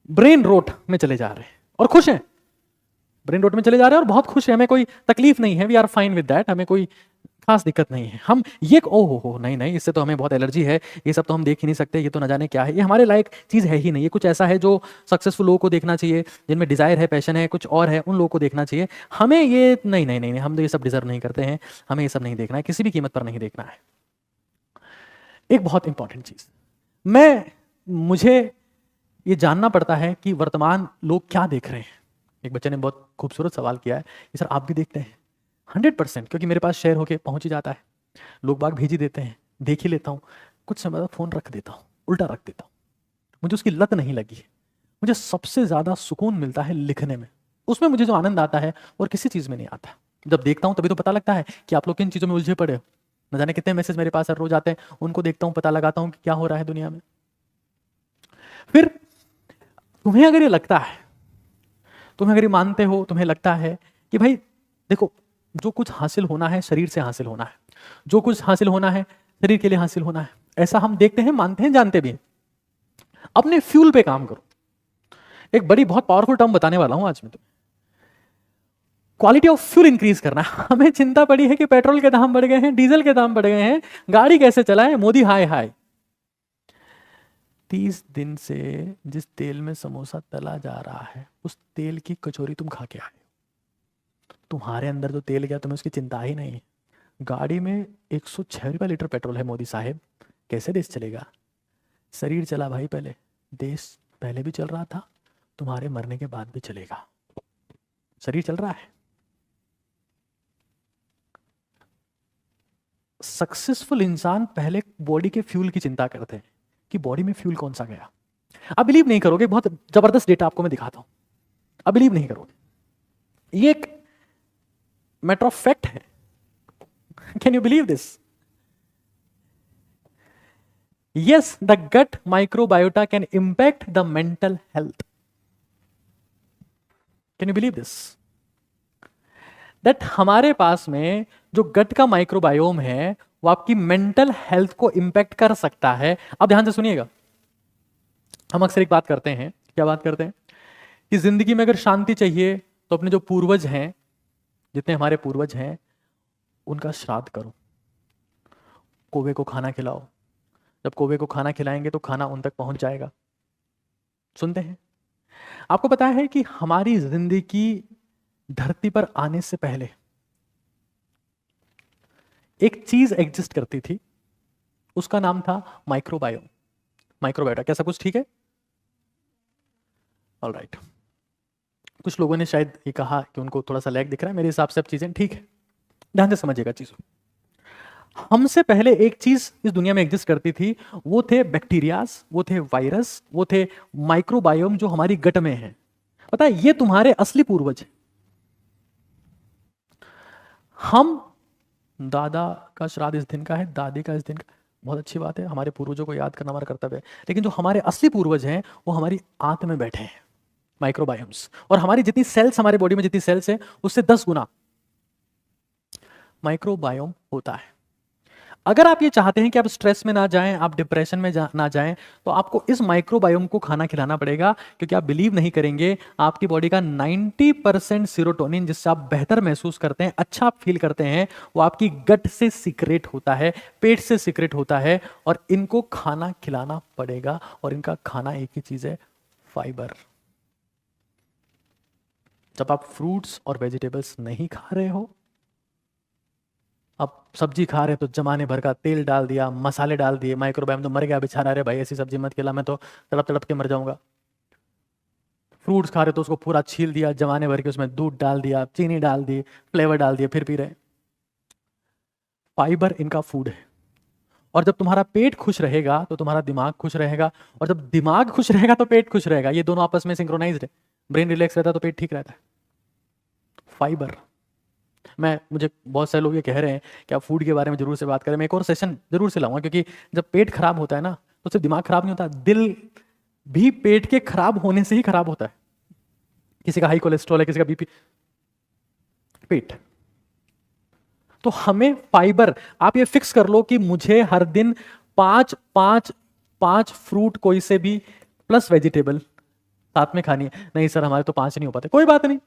ब्रेन रोट में चले जा रहे हैं और खुश हैं। ब्रेन रोट में चले जा रहे हैं और बहुत खुश है, हमें कोई तकलीफ नहीं है, we are fine with that, हमें कोई खास दिक्कत नहीं है। हम ये ओह हो नहीं नहीं, इससे तो हमें बहुत एलर्जी है, ये सब तो हम देख ही नहीं सकते, ये तो न जाने क्या है, ये हमारे लायक चीज़ है ही नहीं। ये कुछ ऐसा है जो सक्सेसफुल लोगों को देखना चाहिए, जिनमें डिजायर है, पैशन है, कुछ और है, उन लोगों को देखना चाहिए। हमें ये नहीं नहीं नहीं, हम तो ये सब डिजर्व नहीं करते हैं, हमें ये सब नहीं देखना है, किसी भी कीमत पर नहीं देखना है। एक बहुत इंपॉर्टेंट चीज़, मुझे ये जानना पड़ता है कि वर्तमान लोग क्या देख रहे हैं। एक बच्चे ने बहुत खूबसूरत सवाल किया है कि सर आप भी देखते हैं? 100%, क्योंकि मेरे पास शेयर होके पहुंच ही जाता है, लोग बाग भेज ही देते हैं, देख ही लेता हूँ, कुछ समय बाद फ़ोन रख देता हूँ, उल्टा रख देता हूँ। मुझे उसकी लत नहीं लगी है। मुझे सबसे ज़्यादा सुकून मिलता है लिखने में, उसमें मुझे जो आनंद आता है और किसी चीज़ में नहीं आता। जब देखता हूँ तभी तो पता लगता है कि आप लोग किन चीज़ों में उलझे पड़े हो। न जाने कितने मैसेज मेरे पास हर रोज आते हैं, उनको देखता हूँ, पता लगाता हूँ कि क्या हो रहा है दुनिया में। फिर तुम्हें अगर ये लगता है, तुम्हें अगर ये मानते हो, तुम्हें लगता है कि भाई देखो, जो कुछ हासिल होना है शरीर से हासिल होना है, जो कुछ हासिल होना है शरीर के लिए हासिल होना है, ऐसा हम देखते हैं, मानते हैं, जानते भी हैं। अपने फ्यूल पे काम करो। एक बड़ी बहुत पावरफुल टर्म बताने वाला हूं आज मैं तुम्हें, क्वालिटी ऑफ फ्यूल इंक्रीज करना। हमें चिंता पड़ी है कि पेट्रोल के दाम बढ़ गए हैं, डीजल के दाम बढ़ गए हैं, गाड़ी कैसे चलाएं, मोदी हाय हाय। 30 दिन से जिस तेल में समोसा तला जा रहा है, उस तेल की कचौरी तुम खा के आए हो। तुम्हारे अंदर जो तेल गया तुम्हें उसकी चिंता ही नहीं है। गाड़ी में 106 रुपये लीटर पेट्रोल है मोदी साहेब, कैसे देश चलेगा? शरीर चला भाई पहले, देश पहले भी चल रहा था, तुम्हारे मरने के बाद भी चलेगा। शरीर चल रहा है। सक्सेसफुल इंसान पहले बॉडी के फ्यूल की चिंता करते हैं कि बॉडी में फ्यूल कौन सा गया। आप बिलीव नहीं करोगे, बहुत जबरदस्त डेटा आपको मैं दिखाता हूं, आप बिलीव नहीं करोगे। ये एक मैटर ऑफ फैक्ट है। Can you believe this? Yes, the gut microbiota can impact the mental health. Can you believe this? That हमारे पास में जो गट का माइक्रोबायोम है वो आपकी मेंटल हेल्थ को इंपैक्ट कर सकता है। अब ध्यान से सुनिएगा, हम अक्सर एक बात करते हैं, क्या बात करते हैं कि जिंदगी में अगर शांति चाहिए तो अपने जो पूर्वज हैं, जितने हमारे पूर्वज हैं, उनका श्राद्ध करो, कौवे को खाना खिलाओ। जब कौवे को खाना खिलाएंगे तो खाना उन तक पहुंच जाएगा। सुनते हैं? आपको पता है कि हमारी जिंदगी धरती पर आने से पहले एक चीज एग्जिस्ट करती थी, उसका नाम था माइक्रोबायोम, माइक्रोबायोटा। क्या सब कुछ ठीक है? ऑलराइट। कुछ लोगों ने शायद ये कहा कि उनको थोड़ा सा लैग दिख रहा है, मेरे हिसाब से अब चीजें ठीक है। ध्यान से समझिएगा चीजों। हमसे पहले एक चीज इस दुनिया में एग्जिस्ट करती थी, वो थे बैक्टीरियाज, वो थे वायरस, वो थे माइक्रोबायोम जो हमारी गट में है। पता है ये तुम्हारे असली पूर्वज हैं। हम दादा का श्राद्ध इस दिन का है, दादी का इस दिन का, बहुत अच्छी बात है, हमारे पूर्वजों को याद करना हमारा कर्तव्य है। लेकिन जो हमारे असली पूर्वज हैं वो हमारी आंत में बैठे हैं, माइक्रोबायोम्स। और हमारी जितनी सेल्स, हमारे बॉडी में जितनी सेल्स है उससे 10 गुना माइक्रोबायोम होता है। अगर आप ये चाहते हैं कि आप स्ट्रेस में ना जाएं, आप डिप्रेशन में ना जाएं, तो आपको इस माइक्रोबायोम को खाना खिलाना पड़ेगा। क्योंकि आप बिलीव नहीं करेंगे, आपकी बॉडी का 90% सीरोटोनिन, जिससे आप बेहतर महसूस करते हैं, अच्छा फील करते हैं, वो आपकी गट से सीक्रेट होता है, पेट से सीक्रेट होता है। और इनको खाना खिलाना पड़ेगा। और इनका खाना एक ही चीज है, फाइबर। जब आप फ्रूट्स और वेजिटेबल्स नहीं खा रहे हो, अब सब्जी खा रहे तो जमाने भर का तेल डाल दिया, मसाले डाल दिए, माइक्रोबायोम तो मर गया बेचारा, रे भाई ऐसी सब्जी मत खिला, मैं तो तड़प तड़प के मर जाऊंगा। फ्रूट्स खा रहे तो उसको पूरा छील दिया, जमाने भर के उसमें दूध डाल दिया, चीनी डाल दी, फ्लेवर डाल दिए, फिर पी रहे। फाइबर इनका फूड है। और जब तुम्हारा पेट खुश रहेगा तो तुम्हारा दिमाग खुश रहेगा, और जब दिमाग खुश रहेगा तो पेट खुश रहेगा। ये दोनों आपस में सिंक्रोनाइज्ड है। ब्रेन रिलैक्स रहता है तो पेट ठीक रहता है। फाइबर। मुझे बहुत सारे लोग ये कह रहे हैं कि आप फूड के बारे में जरूर से बात करें, मैं एक और सेशन जरूर से लाऊंगा। क्योंकि जब पेट खराब होता है ना, तो सिर्फ दिमाग खराब नहीं होता, दिल भी पेट के खराब होने से ही खराब होता है। किसी का हाई कोलेस्ट्रॉल है, किसी का बीपी, पेट। तो हमें फाइबर, आप ये फिक्स कर लो कि मुझे हर दिन 5 फ्रूट कोई से भी प्लस वेजिटेबल साथ में खानी है। नहीं सर हमारे तो 5 नहीं हो पाते, कोई बात नहीं,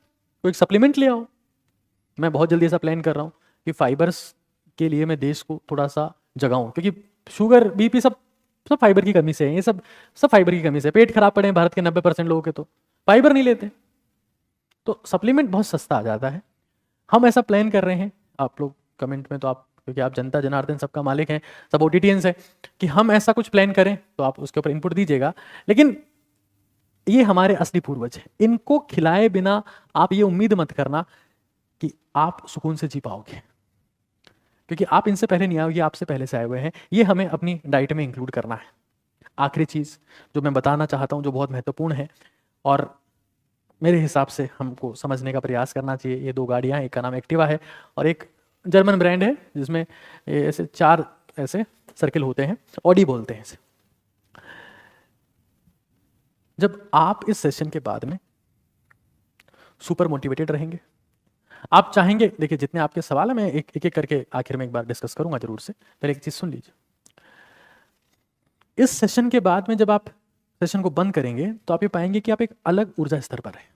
कोई सप्लीमेंट ले आओ। मैं बहुत जल्दी ऐसा प्लान कर रहा हूँ कि फाइबर्स के लिए मैं देश को थोड़ा सा जगाऊं। क्योंकि शुगर, बीपी सब सब फाइबर की कमी से है। ये सब सब फाइबर की कमी से। पेट खराब पड़े हैं भारत के 90% लोगों के, तो फाइबर नहीं लेते, तो सप्लीमेंट बहुत सस्ता आ जाता है। हम ऐसा प्लान कर रहे हैं, आप लोग कमेंट में, तो आप, क्योंकि आप जनता जनार्दन सबका मालिक हैं, सब ओटीटीएंस है, कि हम ऐसा कुछ प्लान करें तो आप उसके ऊपर इनपुट दीजिएगा। लेकिन ये हमारे असली पूर्वज हैं, इनको खिलाए बिना आप ये उम्मीद मत करना कि आप सुकून से जी पाओगे। क्योंकि आप इनसे पहले नहीं आए हो, ये आपसे पहले से आए हुए हैं। ये हमें अपनी डाइट में इंक्लूड करना है। आखिरी चीज जो मैं बताना चाहता हूं, जो बहुत महत्वपूर्ण है और मेरे हिसाब से हमको समझने का प्रयास करना चाहिए। ये 2 गाड़ियां, एक का नाम एक्टिवा है और एक जर्मन ब्रांड है, जिसमें ऐसे 4 ऐसे सर्किल होते हैं, ऑडी बोलते हैं इसे। जब आप इस सेशन के बाद में सुपर मोटिवेटेड रहेंगे, आप चाहेंगे, देखिए जितने आपके सवाल है मैं एक एक करके आखिर में एक बार डिस्कस करूंगा जरूर से, पहले एक चीज सुन लीजिए। इस सेशन के बाद में जब आप सेशन को बंद करेंगे तो आप ये पाएंगे कि आप एक अलग ऊर्जा स्तर पर हैं।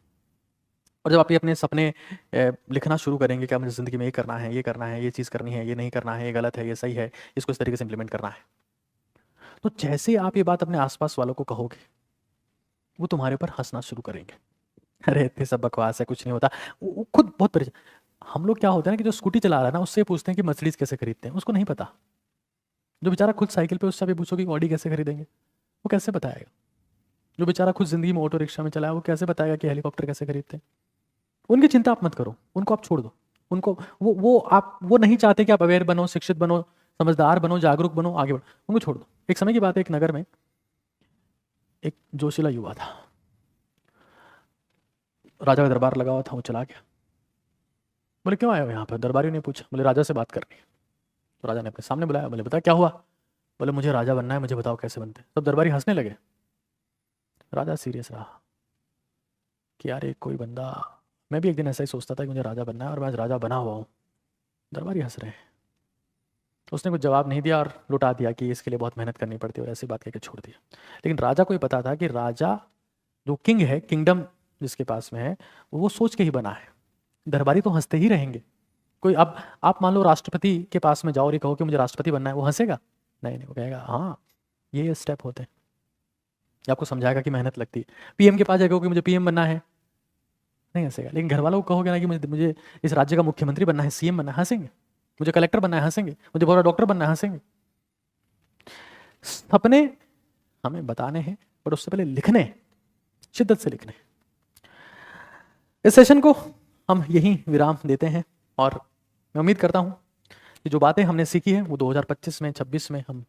और जब आप ये अपने सपने लिखना शुरू करेंगे, क्या मुझे ज़िंदगी में ये करना है, ये करना है, ये चीज़ करनी है, ये नहीं करना है, ये गलत है, ये सही है, इसको इस तरीके से इंप्लीमेंट करना है, तो जैसे आप ये बात अपने आसपास वालों को कहोगे, वो तुम्हारे ऊपर हंसना शुरू करेंगे। अरे इतनी सब बकवास है, कुछ नहीं होता। वो खुद बहुत परेशान। हम लोग क्या होता है ना कि जो स्कूटी चला रहा है ना, उससे पूछते हैं कि मर्सिडीज कैसे खरीदते हैं, उसको नहीं पता। जो बेचारा खुद साइकिल पे, उससे भी पूछोगे ऑडी कैसे खरीदेंगे, वो कैसे बताएगा। जो बेचारा खुद जिंदगी में ऑटो रिक्शा में चलाया, वो कैसे बताएगा कि हेलीकॉप्टर कैसे खरीदते हैं। उनकी चिंता आप मत करो, उनको आप छोड़ दो। उनको वो नहीं चाहते कि आप अवेयर बनो, शिक्षित बनो, समझदार बनो, जागरूक बनो, आगे बढ़ो। उनको छोड़ दो। एक समय की बात है, एक नगर में एक जोशीला युवा था, राजा का दरबार लगा हुआ था, वो चला गया। बोले क्यों आए हो यहाँ पर, दरबारियों ने पूछा। बोले राजा से बात करनी है। तो राजा ने अपने सामने बुलाया। बोले बता क्या हुआ। बोले मुझे राजा बनना है, मुझे बताओ कैसे बनते हैं। तब दरबारी हंसने लगे। राजा सीरियस रहा कि यार एक कोई बंदा, मैं भी एक दिन ऐसा ही सोचता था कि मुझे राजा बनना है और मैं आज राजा बना हुआ हूँ। दरबारी हंस रहे हैं। उसने कुछ जवाब नहीं दिया और लुटा दिया कि इसके लिए बहुत मेहनत करनी पड़ती है, और ऐसी बात कहकर छोड़ दिया। लेकिन राजा को ये पता था कि राजा जो किंग है, किंगडम जिसके पास में है, वो सोच के ही बना है। दरबारी तो हंसते ही रहेंगे। कोई अब आप मान लो राष्ट्रपति के पास में जाओ और ये कहो कि मुझे राष्ट्रपति बनना है, वो हंसेगा? नहीं नहीं, वो कहेगा हाँ ये स्टेप होते हैं। ये आपको समझाएगा कि मेहनत लगती है। पीएम के पास जाकर कि मुझे पीएम बनना है, नहीं हंसेगा। लेकिन घर वालों को कहोगे ना कि मुझे इस राज्य का मुख्यमंत्री बनना है, सीएम बनना है, हंसेंगे। मुझे कलेक्टर बनना है, हंसेंगे। मुझे बड़ा डॉक्टर बनना है, हंसेंगे। सपने हमें बताने हैं, बट उससे पहले लिखने, शिद्दत से लिखने। इस सेशन को हम यहीं विराम देते हैं और मैं उम्मीद करता हूँ कि जो बातें हमने सीखी है वो 2025 में 26 में हम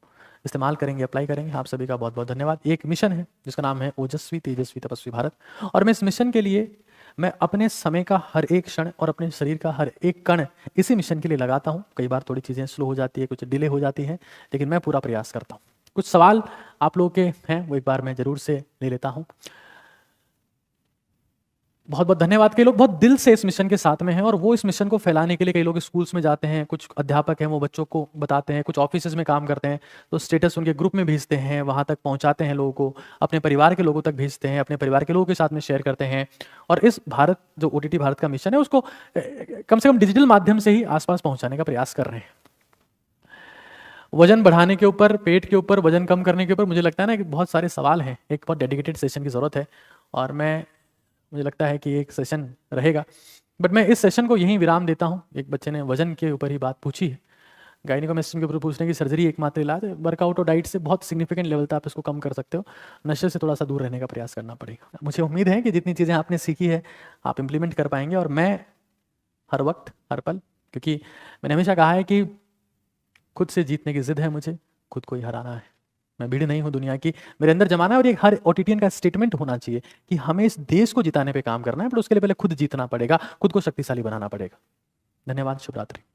इस्तेमाल करेंगे, अप्लाई करेंगे। आप सभी का बहुत बहुत धन्यवाद। एक मिशन है जिसका नाम है ओजस्वी तेजस्वी तपस्वी भारत, और मैं इस मिशन के लिए मैं अपने समय का हर एक क्षण और अपने शरीर का हर एक कण इसी मिशन के लिए लगाता हूँ। कई बार थोड़ी चीज़ें स्लो हो जाती है, कुछ डिले हो जाती है, लेकिन मैं पूरा प्रयास करता हूँ। कुछ सवाल आप लोगों के हैं वो एक बार मैं जरूर से ले लेता हूँ। बहुत बहुत धन्यवाद। कई लोग बहुत दिल से इस मिशन के साथ में हैं और वो इस मिशन को फैलाने के लिए कई लोग स्कूल्स में जाते हैं, कुछ अध्यापक हैं वो बच्चों को बताते हैं, कुछ ऑफिसेज में काम करते हैं तो स्टेटस उनके ग्रुप में भेजते हैं, वहाँ तक पहुँचाते हैं लोगों को, अपने परिवार के लोगों तक भेजते हैं, अपने परिवार के लोगों के साथ में शेयर करते हैं। और इस भारत जो OTT भारत का मिशन है उसको कम से कम डिजिटल माध्यम से ही आसपास पहुँचाने का प्रयास कर रहे हैं। वजन बढ़ाने के ऊपर, पेट के ऊपर, वजन कम करने के ऊपर मुझे लगता है ना कि बहुत सारे सवाल हैं, एक बहुत डेडिकेटेड सेशन की ज़रूरत है और मुझे लगता है कि एक सेशन रहेगा, बट मैं इस सेशन को यहीं विराम देता हूं। एक बच्चे ने वजन के ऊपर ही बात पूछी है, गायनिकोमेस्टिन के ऊपर पूछने की सर्जरी एकमात्र इलाज है। वर्कआउट और डाइट से बहुत सिग्निफिकेंट लेवल तक आप इसको कम कर सकते हो, नशे से थोड़ा सा दूर रहने का प्रयास करना पड़ेगा। मुझे उम्मीद है कि जितनी चीज़ें आपने सीखी है आप इम्प्लीमेंट कर पाएंगे, और मैं हर वक्त हर पल, क्योंकि मैंने हमेशा कहा है कि खुद से जीतने की जिद है मुझे, खुद को ही हराना है। मैं भीड़ नहीं हूँ दुनिया की, मेरे अंदर जमाना है। और ये हर OTTN का स्टेटमेंट होना चाहिए कि हमें इस देश को जिताने पे काम करना है, पर उसके लिए पहले खुद जीतना पड़ेगा, खुद को शक्तिशाली बनाना पड़ेगा। धन्यवाद, शुभ रात्रि।